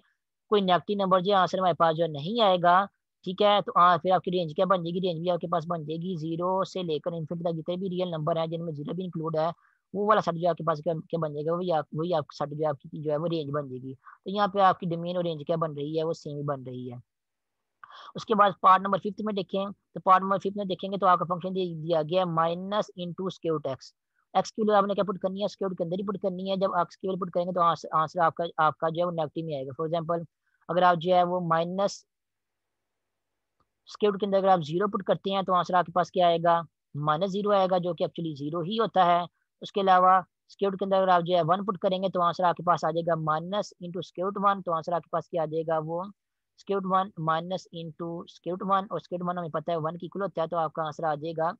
कोई नेगेटिव नंबर जो आंसर हमारे पास जो नहीं आएगा। ठीक है, तो हाँ फिर आपकी रेंज क्या बन जाएगी, रेंज भी आपके पास बन जाएगी जीरो से लेकर इन्फिनिटी तक जितने भी रियल नंबर है जिनमें जीरो भी इंक्लूड है, वो वाला सेट जो आपके पास क्या बन जाएगा, वही आप सेट जो आपकी जो है वो रेंज बन जाएगी। तो यहाँ पे आपकी डोमेन और रेंज क्या बन रही है, वो सेम ही बन रही है। उसके बाद पार्ट नंबर 5 में देखें, तो पार्ट नंबर 5 में देखेंगे तो आपका फंक्शन दिया गया है minus into square x. X की वैल्यू आपने क्या पुट करनी है, स्क्वायर के अंदर ही पुट करनी है। जब एक्स की वैल्यू पुट करेंगे तो आंसर आपका जो है वो नेगेटिव में आएगा। फॉर एग्जाम्पल अगर आप जो है वो माइनस स्क्वायर के अंदर अगर आप जीरो पुट करते हैं तो आंसर आपके पास क्या आएगा, माइनस जीरो आएगा, जो कि एक्चुअली जीरो ही होता है। उसके अलावा स्क्वायर के अंदर अगर आप जो है वन पुट करेंगे तो आंसर आपके पास आ जाएगा माइनस इंटू स्क्वायर वन, तो आंसर आपके पास क्या आ जाएगा, वो square one minus into square one, और स्क्वायर वन हमें पता है वन की इक्वल होता है, तो आपका आंसर आ जाएगा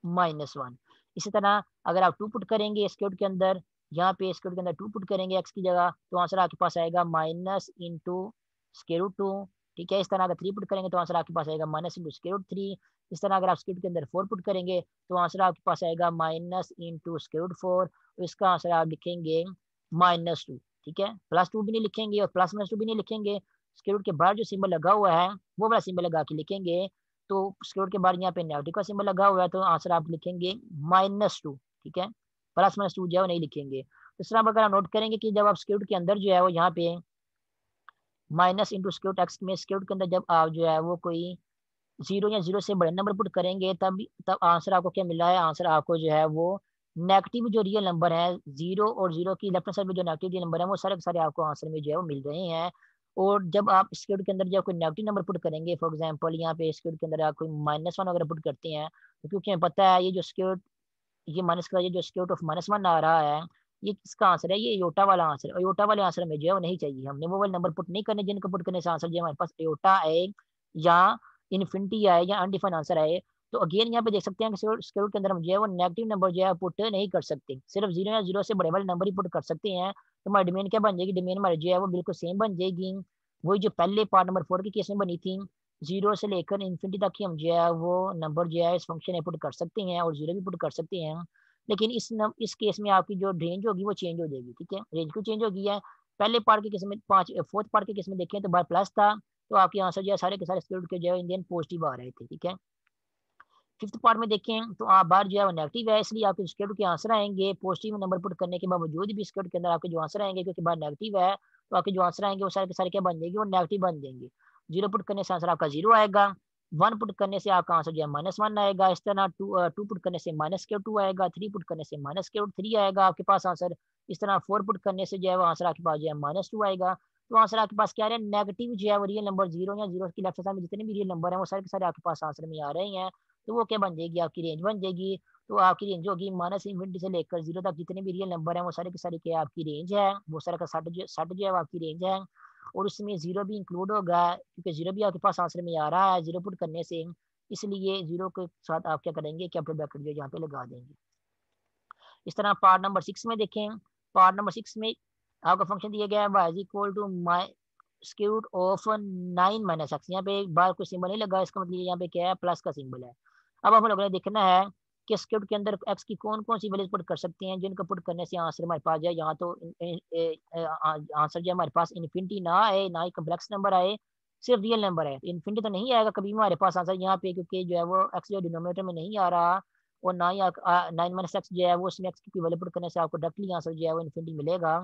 -1। इसी तरह अगर आप टू पुट करेंगे स्क्वायर के अंदर, यहाँ पे स्क्वायर के अंदर टू पुट करेंगे एक्स की जगह, तो आंसर आपके पास आएगा माइनस इंटू स्क्वायर टू। ठीक है, इस तरह अगर थ्री पुट करेंगे तो आंसर आपके पास आएगा माइनस इंटू स्क्वायर थ्री। इस तरह अगर आप स्क्वायर के अंदर फोर पुट करेंगे तो आंसर आपके पास आएगा माइनस इंटू स्क्वायर फोर, तो इसका आंसर आप लिखेंगे -2। ठीक है, प्लस टू भी नहीं लिखेंगे और प्लस माइनस टू भी नहीं लिखेंगे, स्क्वायर के बाद जो सिंबल लगा हुआ है वो वाला सिंबल लगा के लिखेंगे। तो स्क्वायर के बाद यहाँ पे नेगेटिव का सिंबल लगा हुआ है तो आंसर आप लिखेंगे -2। ठीक है, प्लस माइनस टू जो है वो नहीं लिखेंगे। तो इस तरह अगर आप नोट करेंगे कि जब आप स्क्वायर के अंदर जो है वो यहाँ पे माइनस इंटू स्क्वायर एक्स में स्क्वायर के अंदर जब आप जो है वो कोई जीरो या जीरो से बड़े नंबर पुट करेंगे तब आंसर आपको क्या मिल रहा है, आंसर आपको जो है वो नेगेटिव जो रियल नंबर है, जीरो और जीरो की लेफ्ट साइड में जो नेगेटिव रियल नंबर है वो सारे के सारे आपको आंसर में जो है वो मिल रहे हैं। और जब आप स्क्वायर के अंदर जब कोई नेगेटिव नंबर पुट करेंगे, फॉर एग्जांपल यहाँ पे स्क्वायर के अंदर आप कोई -1 अगर पुट करते हैं, तो क्योंकि हमें पता है ये जो स्क्वायर, ये माइनस का ये जो स्क्वायर ऑफ -1 आ रहा है, ये किसका आंसर है, ये योटा वाला आंसर, और योटा वाले आंसर में जो है वो नहीं चाहिए, हमने वो वाले नंबर पुट नहीं करने जिनको पुट करने से आंसर जो है हमारे पास योटा आए या इन्फिनिटी आए या अनडिफाइंड आंसर आए। तो अगेन यहाँ पे देख सकते हैं कि स्क्वायर के अंदर हम जो है वो नेगेटिव नंबर जो है पुट नहीं कर सकते, सिर्फ जीरो या जीरो से बड़े वाले नंबर ही पुट कर सकते हैं। तो हमारी डोमेन क्या बन जाएगी, डोमेन हमारी जो है वो बिल्कुल सेम बन जाएगी, वही जो पहले पार्ट नंबर 4 के केस में बनी थी, जीरो से लेकर इन्फिनिटी तक ही हम जो है वो नंबर जो है इस फंक्शन में पुट कर सकते हैं और जीरो भी पुट कर सकते हैं। लेकिन इस केस में आपकी जो रेंज होगी वो चेंज हो जाएगी। ठीक है, रेंज क्यों चेंज होगी है, पहले पार्ट के केस में फोर्थ पार्ट के केस में देखें तो बार प्लस था, तो आपके आंसर जो है सारे के सारे स्क्वायर के जो है इंडियन पॉजिटिव आ रहे थे। ठीक है, फिफ्थ पार्ट में देखें तो आप बार जो है वो नेगेटिव है, इसलिए आपके स्क्वायर के आंसर आएंगे पॉजिटिव नंबर पुट करने के बावजूद भी स्क्वायर के अंदर आपके जो आंसर आएंगे, क्योंकि बार नेगेटिव है तो आपके जो आंसर आएंगे वो सारे के सारे क्या बन जाएंगे, वो नेगेटिव बन जाएंगे। जीरो पुट करने से आंसर आपका जीरो आएगा, वन पुट करने से आपका आंसर जो है -1 आएगा, इस तरह टू पुट करने से -2 आएगा, थ्री पुट करने से -3 आएगा आपके पास आंसर। इस तरह फोर पुट करने से जो है वो आंसर आपके पास जो है -2 आएगा। तो आंसर आपके पास क्या आ रहा है, नेगेटिव जो है वो रियल नंबर जीरो या जीरो की लेफ्ट साइड में जितने भी रियल नंबर है वो सारे के सारे आपके पास आंसर में आ रहे हैं। तो वो क्या बन जाएगी, आपकी रेंज बन जाएगी। तो आपकी रेंज होगी -इन्फिनिटी से लेकर जीरो तक जितने भी रियल नंबर हैं वो सारे के सारे क्या आपकी रेंज है, वो सारा का सेट जो है वो आपकी रेंज है। और उसमें जीरो भी इंक्लूड होगा, क्योंकि जीरो भी आपके पास आंसर में आ रहा है जीरो पुट करने से, इसलिए जीरो के साथ आप क्या करेंगे, कैपिटल ब्रैकेट जो यहाँ पे लगा देंगे। इस तरह पार्ट नंबर 6 में देखें, पार्ट नंबर 6 में आपका फंक्शन दिया गया है y is equal to square root of 9 minus x. यहाँ पे एक बार कोई सिंबल नहीं लगा, इसका मतलब यहाँ पे क्या है, प्लस का सिंबल है। अब हम लोगों ने देखना है कि स्क्वायर के अंदर एक्स की कौन कौन सी वैल्यूज पुट कर सकते हैं जिनको पुट करने से आंसर हमारे पास जाए, यहाँ तो आंसर जो हमारे पास इन्फिनिटी ना आए, ना ही कम्प्लेक्स नंबर आए, सिर्फ रियल नंबर है। तो इन्फिनिटी तो नहीं आएगा कभी भी हमारे पास आंसर यहाँ पे, क्योंकि जो है वो एक्स जो डिनोमिनेटर में नहीं आ रहा, और ना ही 9 - x जो है वो उसमें एक्स की वैल्यू पुट करने से आपको डायरेक्टली आंसर जो है वो इन्फिनिटी मिलेगा।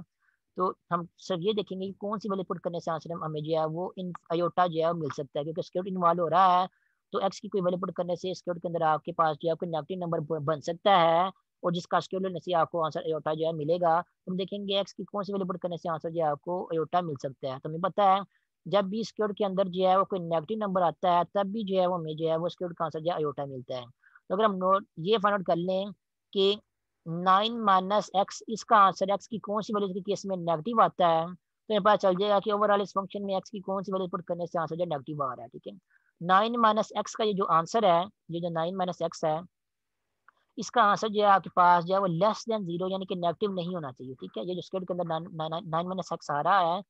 तो हम सिर्फ ये देखेंगे कि कौन सी वैल्यू पुट करने से आंसर हमें जो है वो इन अयोटा जो है वो मिल सकता है, क्योंकि स्क्वायर इन्वॉल्व हो रहा है। तो एक्स की कोई वैल्यू पुट करने से स्क्वायर के अंदर आपके पास जो है कोई नेगेटिव नंबर बन सकता है, और जिसका स्क्वायर लेने से आपको आंसर अयोटा जो है मिलेगा। तो हम देखेंगे एक्स की कौन सी वैल्यू पुट करने से आंसर जो है आपको अयोटा मिल सकता है। तो हमें पता है जब भी स्क्वायर के अंदर जो है वो कोई नेगेटिव नंबर आता है तब भी जो है वो हमें जो है वो स्क्वायर का आंसर जो है अयोटा मिलता है। तो अगर हम नोट ये फाइंड आउट कर लें कि 9 - x, इसका आंसर एक्स की कौन सी वैल्यू के केस में नेगेटिव आता है, तो ये पता चल जाएगा कि ओवरऑल इस फंक्शन में एक्स की कौन सी वैल्यू पुट करने से आंसर जो नेगेटिव आ रहा है। ठीक है, 9 - x का ये जो आंसर है, ये जो 9 - x है, इसका आंसर जो है आपके पास जो है वो लेस देन जीरो, यानी कि नेगेटिव नहीं होना चाहिए। ठीक है, ये जो स्क्वायर के अंदर 9 - x आ रहा है,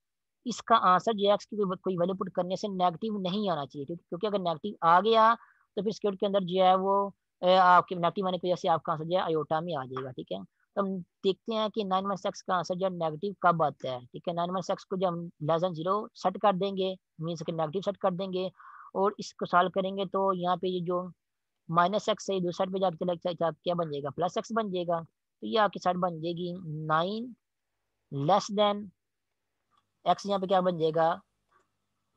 इसका आंसर जो एक्स की कोई वैल्यू पुट करने से नेगेटिव नहीं आना चाहिए, क्योंकि अगर नेगेटिव आ गया तो फिर स्क्वायर के अंदर जो है वो आपके नेगेटिव आने की वजह से आपका आंसर जो है आयोटा में आ जाएगा। ठीक है, तो हम देखते हैं कि 9 - x का आंसर जो है नेगेटिव कब आता है। ठीक है, 9 - x को जो हम लेस देन 0 सेट कर देंगे, मीन्स कि नेगेटिव सेट कर देंगे, और इसको सॉल्व करेंगे तो यहाँ पे ये जो -x है दूसरी साइड पे जाके चला जाए क्या बन जाएगा, +x बन जाएगा। तो ये आपकी साइड बन जाएगी 9 लेस देन x, यहाँ पे क्या बन जाएगा,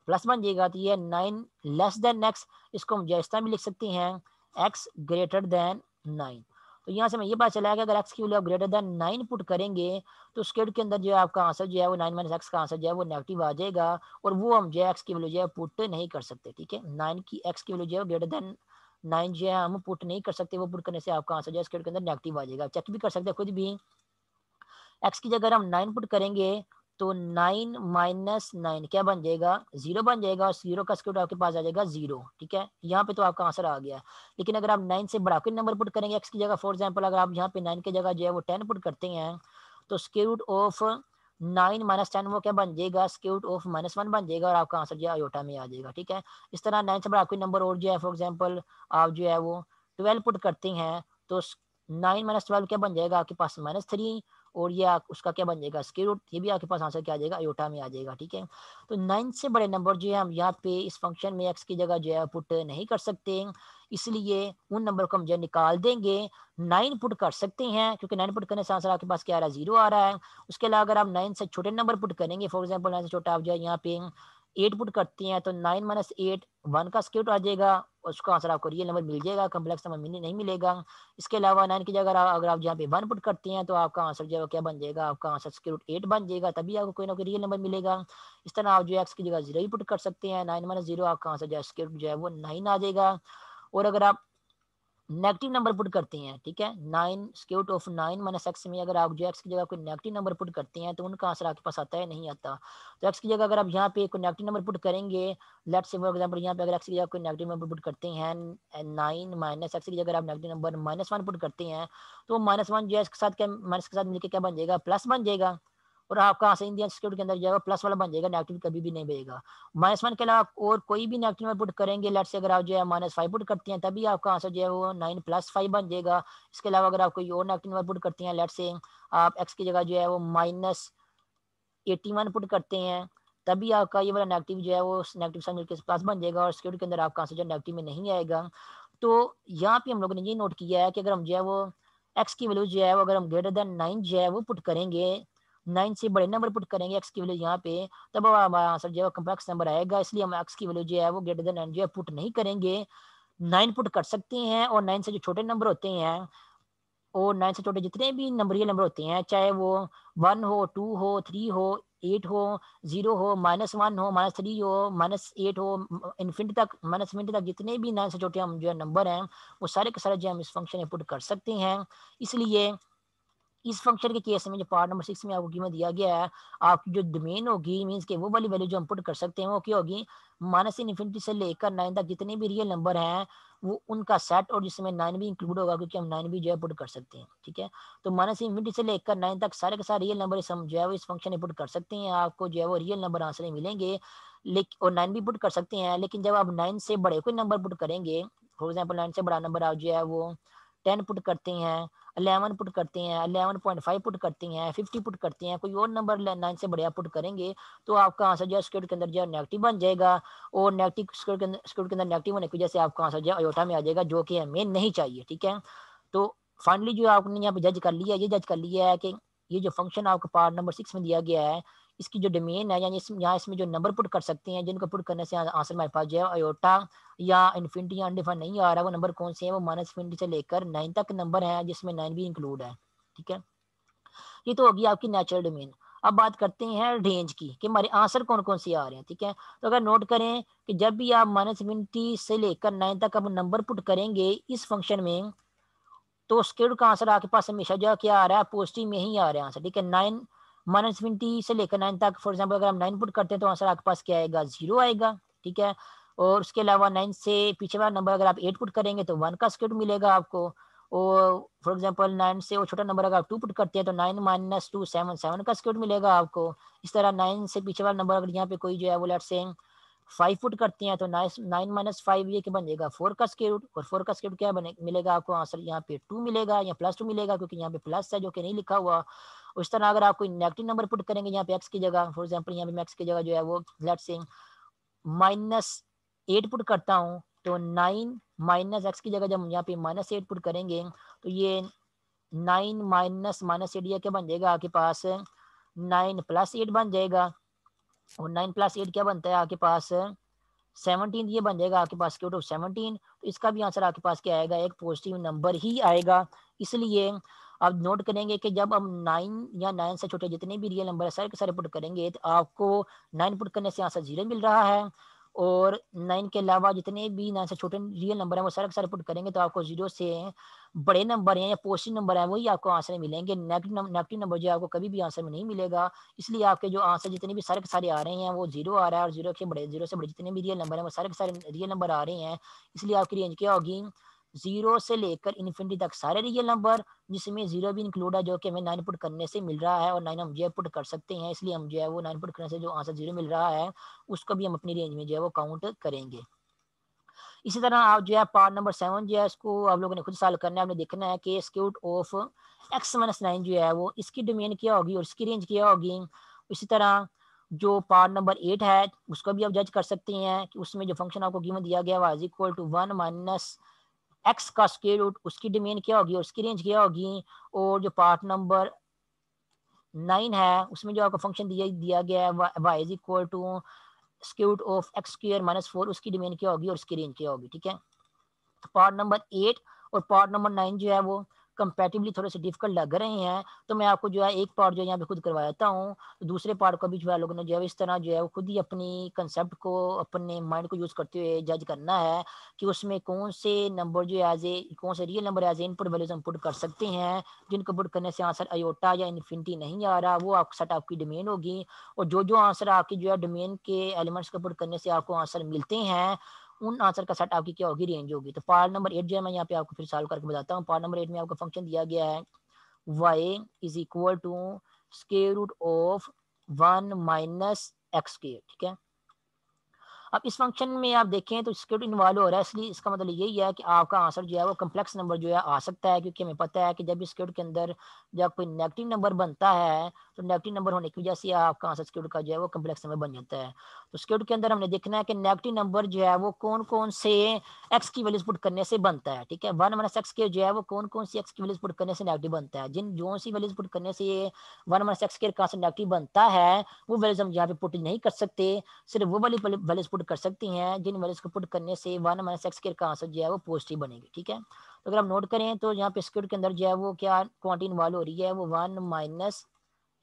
प्लस बन जाएगा। तो ये 9 लेस देन x, इसको हम इस तरह भी लिख सकते हैं x ग्रेटर देन 9। तो यहाँ से हमें ये पता चला है कि अगर x की वैल्यू आप ग्रेटर देन 9 पुट करेंगे तो स्क्वायर के अंदर जो है आपका आंसर जो है वो 9 - x का आंसर जो है वो नेगेटिव आ जाएगा, और वो हम जो है x की वैल्यू जो है पुट नहीं कर सकते। ठीक है, 9 की x की वैल्यू जो है ग्रेटर देन 9 जो है हम पुट नहीं कर सकते, वो पुट करने से आपका आंसर जो है स्क्वायर के अंदर नेगेटिव आ जाएगा। चेक भी कर सकते हैं खुद भी, x की जगह हम 9 पुट करेंगे तो 9 - 9 क्या बन जाएगा, 0 बन जाएगा, और 0 का स्क्वायर आपके पास आ जाएगा 0। ठीक है, यहाँ पे तो आपका आंसर आ गया। लेकिन अगर आप 9 से बड़ा कोई नंबर पुट करेंगे x की जगह, फॉर एग्जांपल अगर आप यहाँ पे 9 की जगह जो है वो 10 पुट करते हैं, तो स्क्वायर रूट ऑफ 9 - 10 वो क्या बन जाएगा, स्क्वायर रूट ऑफ -1 बन जाएगा, और आपका आंसर जो है आयोटा में आ जाएगा। ठीक है, इस तरह 9 से बड़ा कोई नंबर और जो है, फॉर एग्जाम्पल आप जो है वो 12 पुट करते हैं, तो 9 - 12 क्या बन जाएगा आपके पास -3, और ये उसका क्या बन जाएगा, स्क्वायर रूट, ये भी आपके पास आंसर क्या आ जाएगा, आयोटा में आ जाएगा। ठीक है, तो 9 से बड़े नंबर जो है हम यहाँ पे इस फंक्शन में x की जगह जो है पुट नहीं कर सकते, इसलिए उन नंबर को हम जो है निकाल देंगे। 9 पुट कर सकते हैं, क्योंकि 9 पुट करने से आंसर आपके पास क्या आ रहा है, 0 आ रहा है। उसके अलावा अगर आप 9 से छोटे नंबर पुट करेंगे, फॉर एग्जाम्पल 9 से छोटा आप जो है यहाँ पे 8 पुट करते हैं, तो 9 - 8 1 का स्क्वायर रूट आ जाएगा, और उसका आंसर आपको रियल नंबर मिल जाएगा, कम्प्लेक्स नंबर नहीं मिलेगा। इसके अलावा 9 की जगह अगर आप यहाँ पे 1 पुट करते हैं, तो आपका आंसर जो है क्या बन जाएगा, आपका आंसर स्क्वायर रूट 8 बन जाएगा, तभी आपको कोई ना कोई रियल नंबर मिलेगा। इस तरह आप जो है x की जगह 0 ही पुट कर सकते हैं, 9 - 0 आपका आंसर जो है स्क्वायर रूट जो है वो 9 आ जाएगा। और अगर आप नेगेटिव नंबर पुट करते हैं, ठीक है, 9 स्क्वायर रूट ऑफ 9 - x में अगर आप जो x की जगह कोई नेगेटिव नंबर पुट करते हैं, तो उनका आंसर आपके पास आता है, नहीं आता। तो x की जगह अगर आप यहाँ पे कोई नेगेटिव नंबर पुट करेंगे, लेट्स से फॉर एग्जांपल यहाँ पे अगर x की जगह कोई नेगेटिव नंबर पुट करते हैं 9 - x की जगह आप नेगेटिव नंबर -1 पुट करते हैं, तो -1 जो है इसके साथ क्या, माइनस के साथ मिलकर क्या बन जाएगा, प्लस बन जाएगा, और आपका आंसर इंडियन स्क्वायर के अंदर जाएगा प्लस वाला बन जाएगा, नेगेटिव कभी भी नहीं बनेगा। -1 के अलावा और कोई भी नेगेटिव नंबर पुट करेंगे, लेट्स से अगर आप जो है -5 पुट करते हैं, तभी आपका आंसर जो है वो 9 + 5 बन जाएगा। इसके अलावा अगर आप कोई और नेगेटिव नंबर पुट करते हैं, लेट्स से आप x की जगह जो है वो -81 पुट करते हैं, तभी आपका ये वाला नेगेटिव जो है वो नेगेटिव साइन मिलकर प्लस बन जाएगा, और स्क्वायर के अंदर आपका आंसर जो है नेगेटिव में नहीं आएगा। तो यहाँ पे हम लोगों ने ये नोट किया है कि अगर हम जो है वो x की वैल्यू जो है वो अगर हम ग्रेटर देन 9 जो है वो पुट करेंगे, 9 से बड़े नंबर पुट करेंगे x की वैल्यू यहाँ पे, तब हमारा आंसर जो है कम्प्लेक्स नंबर आएगा, इसलिए हम x की वैल्यू जो है वो ग्रेटर देन 9 जो है पुट नहीं करेंगे। 9 पुट कर सकते हैं, और 9 से जो छोटे नंबर होते हैं, और 9 से छोटे जितने भी नंबर रियल नंबर होते हैं, चाहे वो 1 हो, 2 हो, 3 हो, 8 हो, 0 हो, -1 हो, -3 हो, -8 हो, इन्फिनिटी तक, माइनस इन्फिनिटी तक जितने भी 9 से छोटे हम जो है नंबर हैं, वो सारे के सारे जो हम इस फंक्शन में पुट कर सकते हैं। इसलिए इस फंक्शन के केस में जो पार्ट नंबर 6 में आपको कीमत दिया गया है, आपकी जो डोमेन होगी, मींस के वो वाली वैल्यू जो हम पुट कर सकते हैं वो क्या होगी, -इन्फिनिटी से लेकर 9 तक जितने भी रियल नंबर हैं वो उनका सेट, और जिसमें 9 भी इंक्लूड होगा, क्योंकि हम 9 भी जो है पुट कर सकते हैं। ठीक है, तो -इन्फिनिटी से लेकर 9 तक सारे के सारे रियल नंबर हम जो है वो इस फंक्शन में पुट कर सकते हैं, आपको जो है वो रियल नंबर आंसर में मिलेंगे। लेकिन और 9 भी पुट कर सकते हैं, लेकिन जब आप 9 से बड़े कोई नंबर पुट करेंगे, फॉर एग्जाम्पल 9 से बड़ा नंबर आप जो है वो 10 पुट करते हैं, 11 पुट करते हैं, 11.5 पुट करते हैं, 50 पुट करते हैं, कोई और नंबर 9 से बढ़िया पुट करेंगे, तो आपका आंसर जो है स्क्वायर के अंदर जो है नेगेटिव बन जाएगा, और नेगेटिव स्क्वायर के अंदर नेगेटिव होने की वजह से आपका आंसर जो है अयोटा में आ जाएगा, जो कि हमें नहीं चाहिए। ठीक है, तो फाइनली जो आपने यहाँ पे जज कर लिया, ये जज कर लिया है कि ये जो फंक्शन आपको पार्ट नंबर 6 में दिया गया है, इसकी जो डोमेन है, यानी यहाँ इसमें जो नंबर पुट कर सकते हैं, जिनको पुट करने से आंसर हमारे पास जो है अयोटा या इन्फिनिटी या अनडिफाइंड नहीं आ रहा, वो नंबर कौन से हैं, वो -इन्फिनिटी से लेकर 9 तक नंबर है, जिसमें 9 भी इंक्लूड है। ठीक है, ये तो होगी आपकी नेचुरल डोमेन। अब बात करते हैं रेंज की, कि हमारे आंसर कौन कौन से आ रहे हैं। ठीक है, तो अगर नोट करें कि जब भी आप -इन्फिनिटी से लेकर 9 तक अब नंबर पुट करेंगे इस फंक्शन में, तो स्क्वायर का आंसर आपके पास हमेशा जो है क्या आ रहा है, पॉजिटिव में ही आ रहा है आंसर। ठीक है, 9 -इन्फिनिटी से लेकर 9 तक, फॉर एग्जांपल अगर हम 9 पुट करते हैं तो आंसर आपके पास क्या आएगा, 0 आएगा। ठीक है, और उसके अलावा 9 से पीछे वाला नंबर अगर आप 8 पुट करेंगे तो 1 का स्क्वायर मिलेगा आपको, और फॉर एग्जांपल 9 से वो छोटा नंबर अगर आप 2 पुट करते हैं तो 9 माइनस 2 7 7 का स्क्वायर मिलेगा आपको। इस तरह 9 से पीछे वाला नंबर अगर यहाँ पे कोई जो है वो लेट्स से 5 पुट करते हैं तो 9 माइनस 5 ये क्या बन जाएगा 4 का स्क्वायर रूट। और 4 का स्क्वायर रूट क्या बने मिलेगा आपको आंसर यहाँ पे 2 मिलेगा या प्लस 2 मिलेगा, क्योंकि यहाँ पे प्लस है जो कि नहीं लिखा हुआ। उस तरह अगर आप कोई नेगेटिव नंबर पुट करेंगे यहाँ पे एक्स की जगह, फॉर एग्जाम्पल यहाँ पे मैं एक्स की जगह जो है वो लेट्स से -8 पुट करता हूँ, तो 9 माइनस एक्स की जगह जब यहाँ पे -8 पुट करेंगे तो ये 9 माइनस -8 ये क्या बन जाएगा आपके पास 9 प्लस 8 बन जाएगा। और 9 प्लस 8 क्या बनता है आपके पास 17 ये बन जाएगा आपके पास स्क्वायर रूट ऑफ 17। तो इसका भी आंसर आपके पास क्या आएगा, एक पॉजिटिव नंबर ही आएगा। इसलिए आप नोट करेंगे कि जब हम 9 या 9 से छोटे जितने भी रियल नंबर है सारे के सारे पुट करेंगे तो आपको 9 पुट करने से आंसर 0 मिल रहा है। और 9 के अलावा जितने भी 9 से छोटे रियल नंबर है वो सारे के सारे पुट करेंगे तो आपको 0 से बड़े नंबर हैं या पॉजिटिव नंबर है वही आपको आंसर में मिलेंगे। नेगेटिव नंबर जो है आपको कभी भी आंसर में नहीं मिलेगा। इसलिए आपके जो आंसर जितने भी सारे के सारे आ रहे हैं वो 0 आ रहा है, और 0 से बड़े जितने भी रियल नंबर हैं वो सारे के सारे रियल नंबर आ रहे हैं। इसलिए आपकी रेंज क्या होगी 0 से लेकर इन्फिनिटी तक सारे रियल नंबर, जिसमें 0 भी इंक्लूड है जो कि हमें 9 पुट करने से मिल रहा है, और 9 हम जो है पुट कर सकते हैं। इसलिए हम जो है वो 9 पुट करने से जो आंसर 0 मिल रहा है उसको भी हम अपनी रेंज में जो है वो काउंट करेंगे। इसी तरह आप जो है पार्ट नंबर 7 जो है इसको आप लोगों ने खुद सॉल्व करना है। आपने देखना है कि स्क्वायर रूट ऑफ x-9 जो है वो इसकी डोमेन क्या होगी और इसकी रेंज क्या होगी। इसी तरह जो पार्ट नंबर 8 है उसको भी आप जज कर सकते हैं कि उसमें जो फंक्शन आपको गिवन दिया गया है इक्वल टू 1 माइनस एक्स का स्क्वायर रूट, उसकी डोमेन क्या होगी और उसकी रेंज क्या होगी। और जो पार्ट नंबर 9 है उसमें जो आपको फंक्शन दिया गया है y is equal to square root of x square minus 4, उसकी डोमेन क्या होगी और उसकी रेंज क्या होगी। ठीक है, पार्ट नंबर 8 और पार्ट नंबर 9 जो है वो कंपैरेटिवली थोड़े से डिफिकल्ट लग रहे हैं। तो मैं आपको जो है एक पार्ट जो है यहाँ पे खुद करवाता हूँ, तो दूसरे पार्ट को भी जो है लोगों ने जो है इस तरह जो है वो खुद ही अपनी कंसेप्ट को अपने माइंड को यूज़ करते हुए जज करना है कि उसमें कौन से नंबर जो है कौन से real number as a input values हम पुट कर सकते हैं, जिनको पुट करने से आंसर आयोटा या इन्फिनिटी नहीं आ रहा, वो आप सेट आपकी डोमेन होगी। और जो जो आंसर आपकी जो है डोमेन के एलिमेंट्स को पुट करने से आपको आंसर मिलते हैं उन आंसर का सेट आपकी क्या होगी, रेंज होगी। तो पार्ट नंबर 8 जो है मैं यहाँ पे आपको फिर सॉल्व करके बताता हूँ। पार्ट नंबर 8 में आपको फंक्शन दिया गया है y is equal to square root of 1 minus x square. ठीक है, अब इस फंक्शन में आप देखें तो स्क्वायर रूट इन्वॉल्व हो रहा है, इसलिए इसका मतलब यही है कि आपका आंसर जो है वो कम्प्लेक्स नंबर जो है आ सकता है, क्योंकि हमें पता है कि जब स्क्वायर रूट के अंदर जब कोई नेगेटिव नंबर बनता है तो नेगेटिव नंबर होने की वजह से आपका आंसर स्क्वायर रूट का जो है वो कम्प्लेक्स नंबर बन जाता है। तो स्क्वायर रूट के अंदर हमने देखना है कि नेगेटिव नंबर जो है वो कौन कौन से एक्स की वैल्यूज पुट करने से बनता है। ठीक है, 1 माइनस एक्स के जो है वो कौन कौन सी एक्स की वैल्यूज पुट करने से नेगेटिव बनता है। जिन जो सी वैल्यूज पुट करने से ये 1 माइनस एक्स के कहाँ से नेगेटिव बनता है वो वैल्यूज हम यहाँ पे पुट नहीं कर सकते, सिर्फ वो वाली वैल्यूज पुट कर सकती हैं जिन वैल्यूज को पुट करने से 1 माइनस एक्स स्क्वायर का आंसर जो है वो पॉजिटिव बनेगी। ठीक है, तो अगर आप नोट करें तो यहाँ पे स्क्वायर के अंदर जो है वो क्या क्वांटिटी इन्वॉल्व हो रही है, वो 1 माइनस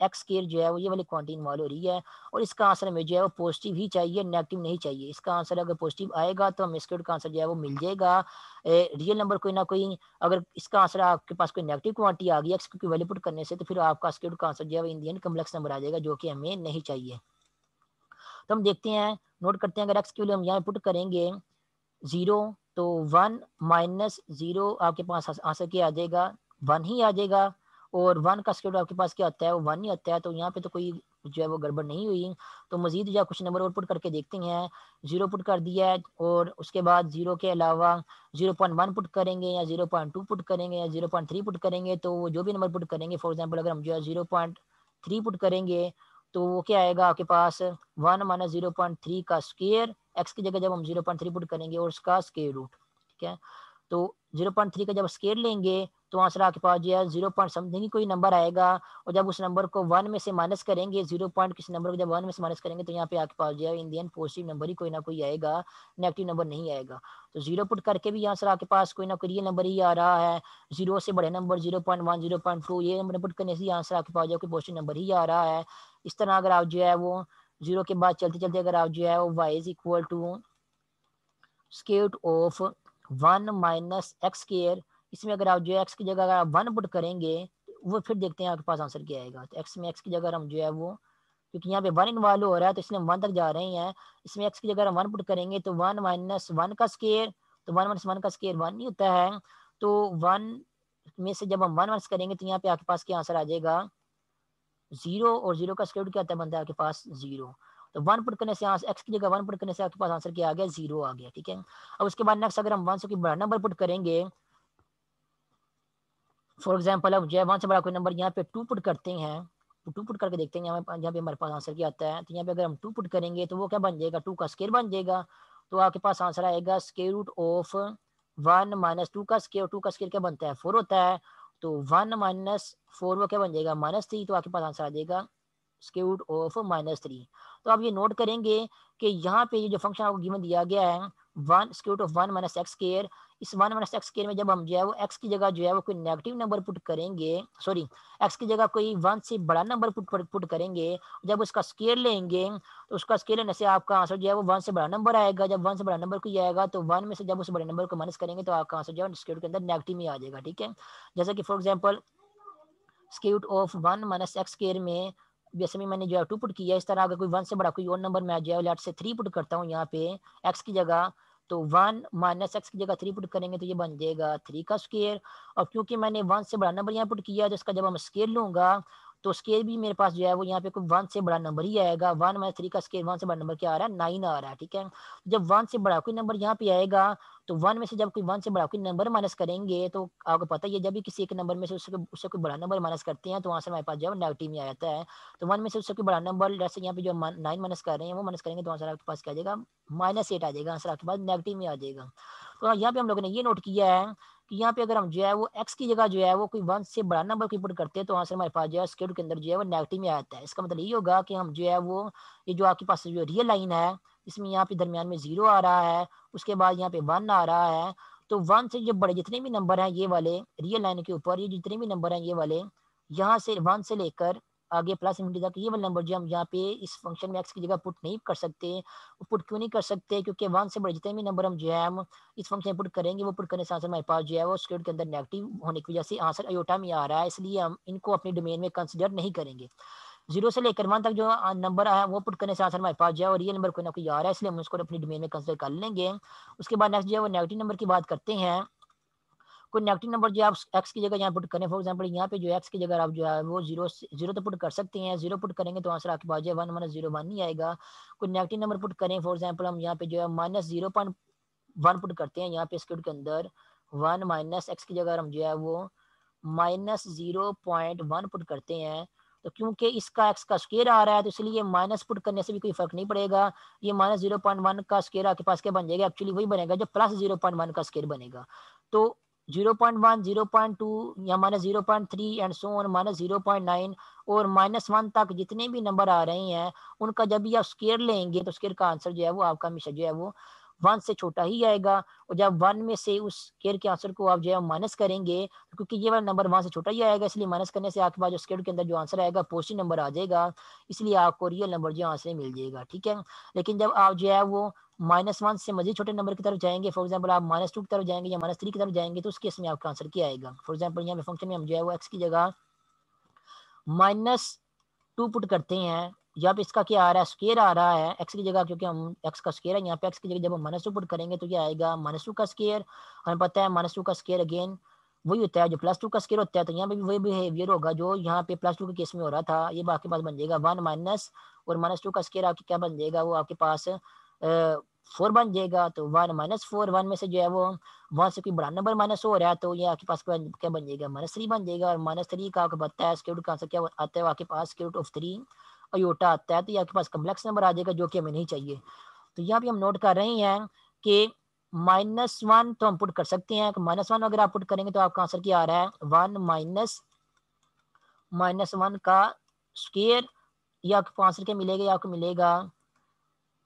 एक्स स्क्वायर जो है वो ये वाली क्वांटिटी इन्वॉल्व हो रही है। और इसका आंसर हमें जो है वो पॉजिटिव ही चाहिए, नेगेटिव नहीं चाहिए। इसका आंसर अगर पॉजिटिव आएगा तो हमें स्क्वायर का आंसर जो है वो मिल जाएगा। रियल नंबर कोई ना कोई, अगर इसका आंसर आपके पास कोई नेगेटिव क्वांटिटी आ गई एक्स की वैल्यू पुट करने से तो फिर आपका स्क्वायर का आंसर जो है वो इन दी एंड कम्प्लेक्स नंबर आ जाएगा, जो कि हमें नहीं चाहिए। तो हम देखते हैं, नोट करते हैं, अगर एक्स की वैल्यू हम यहाँ पुट करेंगे 0 तो 1 माइनस 0 आपके पास आंसर क्या आ जाएगा 1 ही आ जाएगा। और 1 का स्क्वायर आपके पास क्या आता है वो 1 ही आता है, तो यहाँ पे तो कोई जो है वो गड़बड़ नहीं हुई। तो मजीद जो है कुछ नंबर और पुट करके देखते हैं। 0 पुट कर दिया है और उसके बाद 0 के अलावा 0.1 पुट करेंगे या 0.2 पुट करेंगे या 0.3 पुट करेंगे, तो वो जो भी नंबर पुट करेंगे, फॉर एग्जाम्पल अगर हम जो है 0.3 पुट करेंगे तो वो क्या आएगा आपके पास 1 माइनस 0.3 का स्क्वायर, एक्स की जगह जब हम 0.3 पुट करेंगे और उसका स्क्वायर रूट। ठीक है, तो 0.3 का जब स्क्वायर लेंगे तो आंसर आपके पास जो है 0 पॉइंट समथिंग ही कोई नंबर आएगा। और जब उस नंबर को 1 में से माइनस करेंगे, 0 पॉइंट किसी नंबर को जब 1 में से माइनस करेंगे तो यहाँ पे आपके पास जो है इन दी एंड पॉजिटिव नंबर ही कोई ना कोई आएगा, नेगेटिव नंबर नहीं आएगा। तो 0 पुट करके भी आंसर आपके पास कोई ना कोई रियल नंबर ही आ रहा है। 0 से बड़े नंबर 0.1 0.2 ये नंबर पुट करने से आंसर आपके पास जो कोई पॉजिटिव नंबर ही आ रहा है। इस तरह अगर आप जो है वो 0 के बाद चलते चलते अगर आप जो है वो y is equal to square root of 1 minus x square, इसमें अगर आप जो है एक्स की जगह अगर आप 1 पुट करेंगे तो वो फिर देखते हैं आपके पास आंसर क्या आएगा। तो एक्स में एक्स की जगह हम जो है वो, क्योंकि यहाँ पे 1 इन्वॉल्व हो रहा है तो इसलिए हम 1 तक जा रहे हैं। इसमें एक्स की जगह हम 1 पुट करेंगे तो 1 माइनस 1 का स्क्वायर, तो 1 माइनस 1 का स्क्वायर 1 नहीं होता है, तो 1 में से जब हम 1 माइनस करेंगे तो यहाँ पे आपके पास क्या आंसर आ जाएगा 0, और 0 का स्क्वायर रूट क्या आता है बनता है आपके पास 0। तो 1 पुट करने से एक्स की जगह 1 पुट करने से आपके पास आंसर क्या आ गया 0 आ गया, ठीक है। अब उसके बाद नेक्स्ट अगर हम 1 से कोई बड़ा नंबर पुट करेंगे, फॉर एग्जाम्पल अब जो है 1 से बड़ा कोई नंबर यहाँ पे 2 पुट करते हैं, तो 2 पुट करके देखते हैं यहाँ पे हमारे पास आंसर क्या आता है। तो यहाँ पे अगर हम 2 पुट करेंगे तो वो क्या बन जाएगा 2 का स्क्वायर बन जाएगा। तो आपके पास आंसर आएगा स्क्वायर रूट ऑफ 1 माइनस 2 का स्क्वायर। 2 का स्क्वायर क्या बनता है 4 होता है, तो 1 माइनस 4 वो क्या बन जाएगा -3। तो आपके पास आंसर आ जाएगा स्क्वायर रूट ऑफ -3। तो आप ये नोट करेंगे कि यहाँ पे ये जो फंक्शन आपको गिवन दिया गया है 1 square root of 1 minus x square, इस 1 माइनस एक्स स्क्वायर में जब हम जो है वो एक्स की जगह जो है वो कोई नेगेटिव नंबर पुट करेंगे, सॉरी एक्स की जगह कोई 1 से बड़ा नंबर पुट करेंगे, जब उसका स्क्वायर लेंगे तो उसका स्क्वायर लेने से आपका आंसर जो है वो 1 से बड़ा नंबर आएगा। जब 1 से बड़ा नंबर कोई आएगा तो 1 में से जब उस बड़े नंबर को माइनस करेंगे तो आपका आंसर जो है स्क्वायर के अंदर नेगेटिव में आ जाएगा, ठीक है। जैसे कि for example square root of 1 minus x square में जैसे भी मैंने जो है 2 पुट किया, इस तरह अगर कोई 1 से बड़ा कोई और नंबर मैं जो है लेट से 3 पुट करता हूँ यहाँ पे एक्स की जगह, तो 1 माइनस एक्स की जगह 3 पुट करेंगे तो ये बन जाएगा 3 का स्क्वायर। और क्योंकि मैंने 1 से बड़ा नंबर यहाँ पुट किया तो इसका जब हम स्क्वायर लूंगा तो स्क्वायर भी मेरे पास जो है वो यहाँ पे कोई 1 से बड़ा नंबर ही आएगा। 1 माइनस 3 का स्क्वायर 1 से बड़ा नंबर क्या आ रहा है 9 आ रहा है, ठीक है। जब 1 से बड़ा कोई नंबर यहाँ पे आएगा तो 1 में से जब कोई 1 से बड़ा कोई नंबर माइनस करेंगे तो आपको पता ही है जब भी किसी एक नंबर में से उससे कोई बड़ा नंबर माइनस करते हैं तो आंसर हमारे पास जो है नेगेटिव में आ जाता है। तो 1 में से उससे कोई बड़ा नंबर जैसे यहाँ पे जो 9 माइनस कर रहे हैं वो माइनस करेंगे तो आंसर आपके पास क्या आ जाएगा -8 आ जाएगा, आंसर आपके पास नेगेटिव में आ जाएगा। तो यहाँ पे हम लोगों ने ये नोट किया है कि यहाँ पे अगर हम जो है वो एक्स की जगह जो है वो कोई 1 से बड़ा नंबर की पुट करते हैं तो आंसर हमारे पास जो है स्क्वायर रूट के अंदर जो है वो नेगेटिव में आता है। इसका मतलब ये होगा कि हम जो है वो ये जो आपके पास जो रियल लाइन है इसमें यहाँ पे दरमियान में 0 आ रहा है, उसके बाद यहाँ पे 1 आ रहा है। तो 1 से जो बड़े जितने भी नंबर हैं ये वाले रियल लाइन के ऊपर ये जितने भी नंबर हैं ये वाले यहाँ से 1 से लेकर आगे प्लस इनफिनिटी तक ये वाले नंबर जो हम यहाँ पे इस फंक्शन में एक्स की जगह पुट नहीं कर सकते। वो पुट क्यों नहीं कर सकते, क्योंकि 1 से बड़े जितने भी नंबर हम जो है हम इस फंक्शन में पुट करेंगे वो पुट करने से आंसर हमारे पास जो है वो स्क्वायर के अंदर नेगेटिव होने की वजह से आंसर अयोटा में आ रहा है, इसलिए हम इनको अपनी डोमेन में कंसिडर नहीं करेंगे। 0 से लेकर 1 तक जो नंबर है वो पुट करने से आंसर हमारे पास जो है और रियल नंबर कोई ना कोई आ रहा है, इसलिए हम उसको अपनी डोमेन में कंसिडर कर लेंगे। उसके बाद नेक्स्ट जो है वो नेगेटिव नंबर की बात करते हैं। कोई नेगेटिव नंबर जो आप एक्स की जगह यहाँ पुट करें, फॉर एग्जांपल यहाँ पे जो एक्स की जगह आप जो है वो जीरो तो पुट कर सकते हैं। 0 पुट करेंगे तो आंसर आपके पास जो है 1 माइनस 0 1 नहीं आएगा। कोई नेगेटिव नंबर पुट करें, फॉर एग्जांपल हम यहाँ पे जो है -0.1 पुट करते हैं यहाँ पे स्क्वायर के अंदर 1 माइनस एक्स की जगह हम जो है वो -0.1 पुट करते हैं। तो क्योंकि इसका एक्स का स्क्वायर आ रहा है तो इसलिए माइनस पुट करने से भी कोई फर्क नहीं पड़ेगा। ये -0.1 का स्क्वायर आपके पास क्या बन जाएगा, एक्चुअली वही बनेगा जो +0.1 का स्क्वायर बनेगा। तो 0.1 0.2 या -0.3 एंड सो ऑन -0.9 और -1 तक जितने भी नंबर आ रहे हैं उनका जब भी आप स्क्वायर लेंगे तो स्क्वायर का आंसर जो है वो आपका हमेशा जो है वो 1 से छोटा ही आएगा। और जब 1 में से उस स्क्वायर के आंसर को आप जो है माइनस करेंगे तो क्योंकि ये वाला नंबर 1 से छोटा ही आएगा इसलिए माइनस करने से आपके पास जो स्क्वायर के अंदर जो आंसर आएगा पॉजिटिव नंबर आ जाएगा, इसलिए आपको रियल नंबर जो आंसर मिल जाएगा, ठीक है। लेकिन जब आप जो है वो -1 से मजीद छोटे नंबर की तरफ जाएंगे, फॉर एग्जाम्पल आप -2 की तरफ जाएंगे या -3 की तरफ जाएंगे तो उस केस में आपका आंसर क्या आएगा। फॉर एग्जाम्पल यहाँ पे फंक्शन में हम जो है वो एक्स की जगह -2 पुट करते हैं, जब इसका क्या आ रहा है स्क्वायर आ रहा है एक्स की जगह, क्योंकि हम एक्स का स्क्वायर है यहाँ पे एक्स की जगह जब हम -2 पुट करेंगे तो क्या आएगा -2 का स्क्वायर। हमें पता है -2 का स्क्वायर अगेन वही होता है जो +2 का स्क्वायर होता है, तो यहाँ पे भी वही बिहेवियर होगा जो यहाँ पे +2 के केस में हो रहा था। ये आपके पास बन जाएगा 1 माइनस और -2 का स्क्वायर आपके क्या बन जाएगा वो आपके पास 4 बन जाएगा। तो 1 -4 1 में से जो है वो 1 से कोई बड़ा नंबर माइनस हो रहा है तो ये आपके पास क्या बन जाएगा -3 बन जाएगा। और -3 का आपको पता है स्क्वायर रूट का आंसर क्या आता है आपके पास स्क्वायर रूट ऑफ 3 अयोटा आता है, तो ये आपके पास कम्प्लेक्स नंबर आ जाएगा जो कि हमें नहीं चाहिए। तो यहाँ पे हम नोट कर रहे हैं कि -1 तो हम पुट कर सकते हैं, -1 अगर आप पुट करेंगे तो आपका आंसर क्या आ रहा है 1 -1 का स्क्वायर। ये आपको आंसर क्या मिलेगा, आपको मिलेगा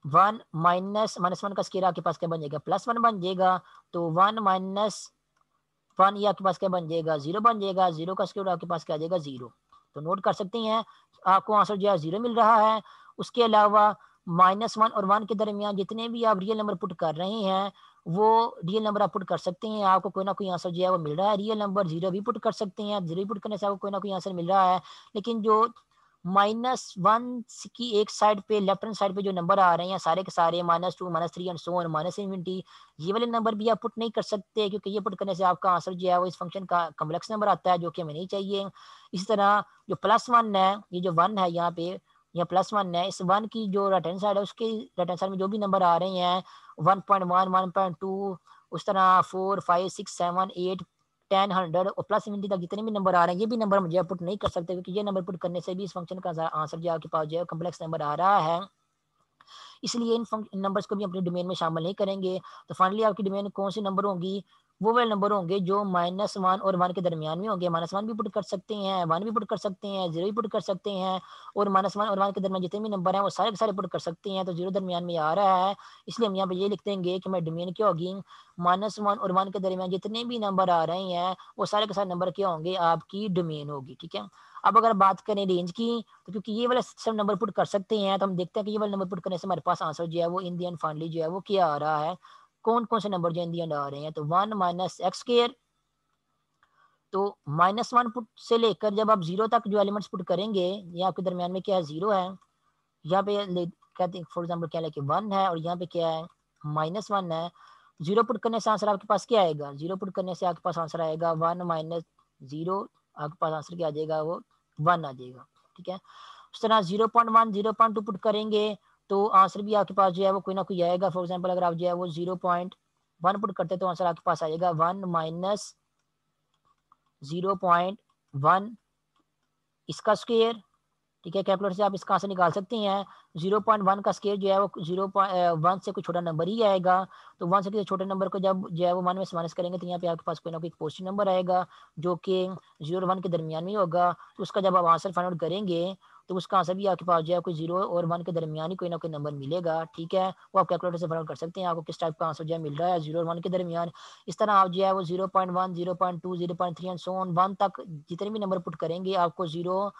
1 -1 का स्क्वायर आपके पास क्या बन जाएगा +1 बन जाएगा। तो 1 -1 ये आपके पास क्या बन जाएगा 0 बन जाएगा। 0 का स्क्वायर आपके पास क्या आ जाएगा 0। तो नोट कर सकते हैं आपको आंसर जो है 0 मिल रहा है। उसके अलावा -1 और 1 के दरमियान जितने भी आप रियल नंबर पुट कर रहे हैं वो रियल नंबर आप पुट कर सकते हैं, आपको कोई ना कोई आंसर जो है वो मिल रहा है। रियल नंबर 0 भी पुट कर सकते हैं, 0 भी पुट करने से आपको कोई ना कोई आंसर मिल रहा है। लेकिन जो -1 की एक साइड पे लेफ्ट हैंड साइड पे जो नंबर आ रहे हैं सारे के सारे -2 -3 एंड सो ऑन -infinity, ये वाले नंबर भी आप पुट नहीं कर सकते, क्योंकि ये पुट करने से आपका आंसर जो है वो इस फंक्शन का कॉम्प्लेक्स नंबर आता है, जो कि हमें नहीं चाहिए। इसी तरह जो +1 है, ये जो 1 है यहाँ पे, या +1 है, इस 1 की जो राइट हैंड साइड है उसके राइट हैंड साइड में जो भी नंबर आ रहे हैं 1.1 1.2, उस तरह 4 5 6 7 8 10 100 और +infinity तक जितने भी नंबर आ रहे हैं, ये भी नंबर मुझे पुट नहीं कर सकते, क्योंकि ये नंबर पुट करने से भी इस फंक्शन का आंसर जो आपके पास जो है कॉम्प्लेक्स नंबर आ रहा है। इसलिए इन नंबर्स को भी अपने डोमेन में शामिल नहीं करेंगे। तो फाइनली आपकी डोमेन कौन सी नंबर होंगी? वो वाले नंबर होंगे जो -1 और 1 के दरमियान में होंगे। -1 भी पुट कर सकते हैं, 1 भी पुट कर सकते हैं, 0 भी पुट कर सकते हैं, और -1 और 1 के दरमियान जितने भी नंबर हैं वो सारे के सारे पुट कर सकते हैं। तो 0 दरमियान में आ रहा है, इसलिए हम यहाँ पे ये लिख देंगे कि हमारी डोमेन क्या होगी, -1 और 1 के दरमियान जितने भी नंबर आ रहे हैं वो सारे के सारे नंबर क्या होंगे, आपकी डोमेन होगी। ठीक है। अब अगर बात करें रेंज की, तो क्योंकि ये वाला सब नंबर पुट कर सकते हैं, तो हम देखते हैं कि ये वाला नंबर पुट करने से हमारे पास आंसर जो है वो इन दी एंड फाइनली जो है वो क्या आ रहा है। कौन कौन से नंबर जो इन दी एंड आ रहे हैं, तो 1 - x², तो -1 पुट से लेकर जब आप 0 तक जो एलिमेंट्स पुट करेंगे, ये आपके दरमियान में क्या है, 0 है। यहाँ पे कहते हैं फॉर एग्जाम्पल क्या लेके 1 है, और यहाँ पे क्या है, -1 है। 0 पुट करने से आंसर आपके पास क्या आएगा, 0 पुट करने से आपके पास आंसर आएगा 1 - 0, आपके पास आंसर क्या आ जाएगा, वो 1 आ जाएगा। ठीक है। उस तरह 0.1 0.2 पुट करेंगे तो आंसर भी आपके पास जो है वो कोई ना कोई आएगा। फॉर एग्जाम्पल अगर आप जो है वो 0.1 पुट करते हैं तो आंसर आपके पास आएगा 1 - 0.1 इसका स्क्वायर। ठीक है, कैलकुलेटर से आप इसका आंसर निकाल सकते हैं। 0.1 का स्केयर जो है वो 0.1 से कोई छोटा नंबर ही आएगा। तो 1 से किसी छोटे नंबर को जब जो है वो 1 में से माइनस करेंगे तो यहाँ पे आपके पास कोई ना कोई पॉजिटिव नंबर आएगा, जो कि 0 और 1 के दरमियान में होगा। तो उसका जब आप आंसर फाइंड आउट करेंगे तो उसका आंसर भी आपके पास जो है कोई 0 और 1 के दरमियान ही कोई ना कोई नंबर मिलेगा। ठीक है, वो आप कैलकुलेटर से फाइंड आउट कर सकते हैं आपको किस टाइप का आंसर जो है मिल रहा है 0 और 1 के दरमियान। इस तरह आप जो है वो 0.1 0.2 0.3 एंड सो ऑन 1 तक जितने भी नंबर पुट करेंगे आपको 0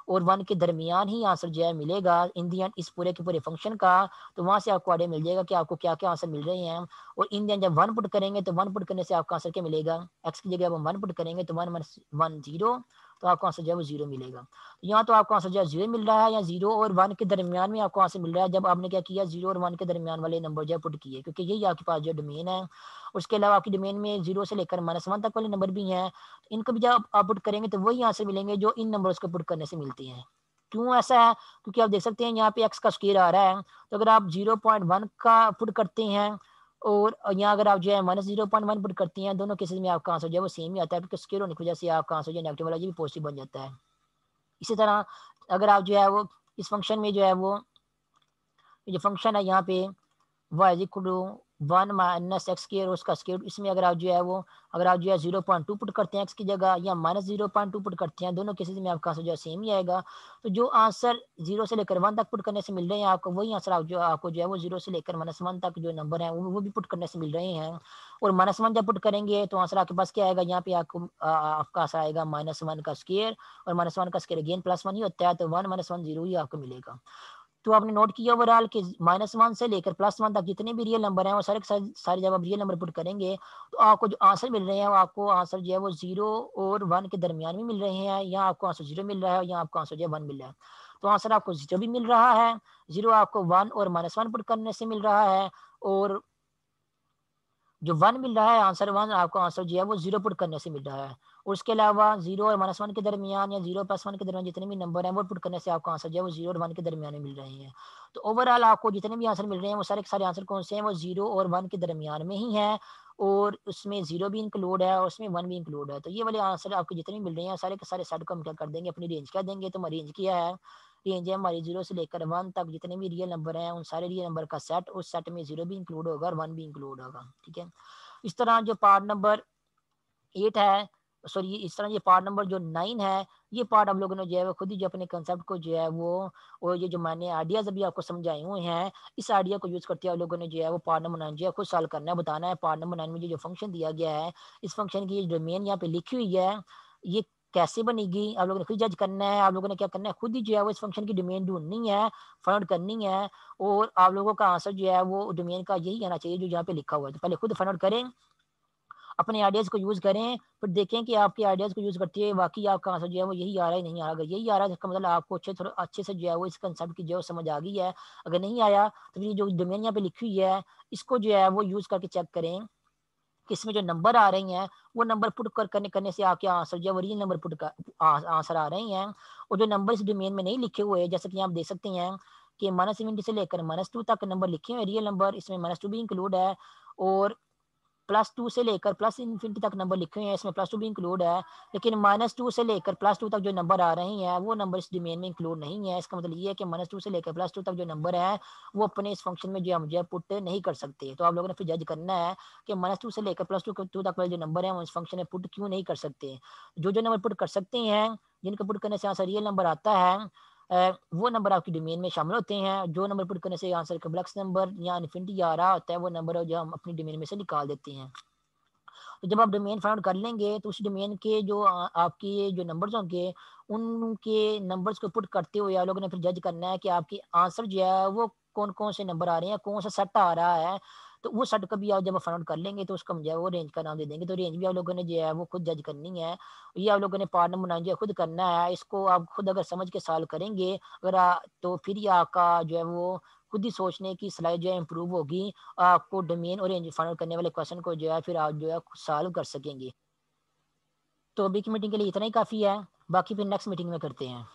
और 1 के दरमियान ही आंसर जो है मिलेगा इन दी एंड इस पूरे के पूरे फंक्शन का। तो वहाँ से आपको आइडिया मिल जाएगा कि आपको क्या क्या आंसर मिल रहे हैं। और इन दी एंड जब 1 पुट करेंगे तो 1 पुट करने से आपका आंसर क्या मिलेगा, एक्स की जगह आप 1 पुट करेंगे तो 1 - 1 0, तो आपको आंसर जो है वो 0 मिलेगा। तो यहाँ तो आपको आंसर जो है 0 मिल रहा है, या 0 और 1 के दरमियान में आपको आंसर मिल रहा है जब आपने क्या किया, 0 और 1 के दरमियान वाले नंबर जो है पुट किए, क्योंकि यही आपके पास जो डोमेन है। उसके अलावा आपकी डोमेन में 0 से लेकर -1 तक वाले नंबर भी हैं, तो इनको भी जब आप पुट करेंगे तो वही आंसर मिलेंगे जो इन नंबर्स को पुट करने से मिलते हैं। क्यों ऐसा है, क्योंकि आप देख सकते हैं यहाँ पे एक्स का स्क्वायर आ रहा है, तो अगर आप 0.1 का पुट करते हैं और यहाँ अगर आप जो है -0.1 पुट करती हैं, दोनों केसेस में आपका आंसर जो है वो सेम ही आता है, क्योंकि स्क्वायर होने की वजह से आपका आंसर जो है नेगेटिव वाला ये भी पॉजिटिव बन जाता है। इसी तरह अगर आप जो है वो इस फंक्शन में जो है वो ये जो फंक्शन है यहाँ पे वाई इक्वल टू 1 - x² उसका स्क्वायर, इसमें अगर आप जो है वो अगर आप जो है 0.2 पुट करते हैं एक्स की जगह, या -0.2 पुट करते हैं, दोनों केसेस में आपका आंसर जो है सेम ही आएगा। तो जो आंसर 0 से लेकर 1 तक पुट करने से मिल रहे हैं आपको, वही आंसर आपको जो है वो 0 से लेकर -1 तक जो नंबर है वो भी पुट करने से मिल रहे हैं। और -1 जब पुट करेंगे तो आंसर आपके पास क्या आएगा, यहाँ पे आपको आपका आंसर आएगा -1 का स्क्वायर, और -1 का स्क्वायर अगेन +1 ही होता है, तो 1 - 1 0 ही आपको मिलेगा। तो आपने नोट किया ओवरऑल कि -1 से लेकर +1 तक जितने भी रियल नंबर हैं वो सारे के सारे जब आप रियल नंबर पुट करेंगे तो आपको जो आंसर मिल रहे हैं वो आपको आंसर जो है वो 0 और 1 के दरमियान में मिल रहे हैं, या आपको आंसर 0 मिल रहा है, या आपको आंसर जो है 1 मिल रहा है। तो आंसर आपको 0 भी मिल रहा है, 0 आपको 1 और -1 पुट करने से मिल रहा है, और जो 1 मिल रहा है आंसर 1 आपको आंसर जो है वो 0 पुट करने से मिल रहा है। और उसके अलावा 0 और -1 के दरमियान, या 0 + 1 के दरमियान जितने भी नंबर हैं वो पुट करने से आपको आंसर जो है वो 0 और 1 के दरमियान में मिल रहे हैं। तो ओवरऑल आपको जितने भी आंसर मिल रहे हैं वो सारे के सारे आंसर कौन से हैं, वो 0 और 1 के दरमियान में ही हैं, और उसमें 0 भी इंक्लूड है और उसमें 1 भी इंक्लूड है। तो ये वाले आंसर आपको जितने भी मिल रहे हैं सारे के सारे सेट को हम क्या कर देंगे, अपनी रेंज कह देंगे। तो हमारी रेंज क्या है, रेंज है हमारी 0 से लेकर 1 तक जितने भी रियल नंबर हैं उन सारे रियल नंबर का सेट, उस सेट में 0 भी इंक्लूड होगा और 1 भी इंक्लूड होगा। ठीक है। इस तरह जो पार्ट नंबर 8 है, सॉरी इस तरह ये पार्ट नंबर जो 9 है, ये पार्ट हम लोगों ने जो है वो खुद ही जो अपने कंसेप्ट को जो है वो, और ये जो मैंने आइडियाज़ अभी आपको समझाए हुए हैं, इस आइडिया को यूज़ करते हुए आप लोगों ने जो है वो पार्ट नंबर 9 जो है खुद सॉल्व करना है, बताना है पार्ट नंबर 9 में जो फंक्शन दिया गया है, इस फंक्शन की जो डोमेन यहाँ पे लिखी हुई है, ये कैसे बनेगी आप लोगों ने खुद जज करना है। आप लोगों ने क्या करना है, खुद ही जो है वो इस फंक्शन की डोमेन ढूंढनी है, फाइंड आउट करनी है, और आप लोगों का आंसर जो है वो डोमेन का यही आना चाहिए जो यहाँ पे लिखा हुआ है। तो पहले खुद फाइंड आउट करें, अपने आइडियाज़ को यूज़ करें, फिर देखें कि आपके आइडियाज़ को यूज़ करते हुए वाक़ई आपका आंसर जो है वो यही आ रहा है, नहीं आ रहा। अगर यही आ रहा है तो इसका मतलब आपको थोड़ा अच्छे से जो है वो इस कंसेप्ट की जो है समझ आ गई है। अगर नहीं आया तो फिर ये जो डोमेन यहाँ पे लिखी हुई है, इसको जो है वो यूज़ करके चेक करें कि इसमें जो नंबर आ रही हैं, वो नंबर पुट करने करने से आपके आंसर जो है वो रियल नंबर पुट का आंसर आ रहे हैं। और जो नंबर इस डोमेन में नहीं लिखे हुए, जैसे कि आप देख सकते हैं कि -70 से लेकर -2 तक नंबर लिखे हुए हैं, रियल नंबर, इसमें -2 भी इंक्लूड है। और +2 से लेकर प्लस इन्फिनिटी तक नंबर लिखे हुए हैं, इसमें +2 भी इंक्लूड है। लेकिन -2 से लेकर +2 तक जो नंबर आ रहे हैं, वो नंबर इस डोमेन में इंक्लूड नहीं है। इसका मतलब ये है कि -2 से लेकर +2 तक जो नंबर है, वो अपने इस फंक्शन में जो है मुझे पुट नहीं कर सकते। तो आप लोगों ने फिर जज करना है कि -2 से लेकर +2 तक वाले जो नंबर हैं, वो इस फंक्शन में पुट क्यों नहीं कर सकते। जो नंबर पुट कर सकते हैं, जिनको पुट करने से आंसर रियल नंबर आता है, वो नंबर आपकी डोमेन में शामिल होते हैं। जो नंबर पुट करने से आंसर कॉम्प्लेक्स नंबर या इन्फिनिटी आ रहा होता है, वो नंबर जो हम अपनी डोमेन में से निकाल देते हैं। तो जब आप डोमेन फाइंड आउट कर लेंगे तो उस डोमेन के जो आपके जो नंबर्स होंगे, उनके नंबर्स को पुट करते हुए आप लोगों ने फिर जज करना है कि आपके आंसर जो है वो कौन-कौन से नंबर आ रहे हैं, कौन सा सेट आ रहा है। तो वो सेट को भी आप जब फाइंड आउट कर लेंगे तो उसको हम जो है वो रेंज का नाम दे देंगे। तो रेंज भी आप लोगों ने जो है वो खुद जज करनी है। ये आप लोगों ने पार्ट नंबर 9 जो है खुद करना है। इसको आप खुद अगर समझ के सॉल्व करेंगे, अगर तो फिर ही आपका जो है वो खुद ही सोचने की सलाहियत जो है इम्प्रूव होगी। आपको डोमेन और रेंज फाइंड आउट करने वाले क्वेश्चन को जो है फिर आप जो है सॉल्व कर सकेंगे। तो अभी की मीटिंग के लिए इतना ही काफ़ी है, बाकी फिर नेक्स्ट मीटिंग में करते हैं।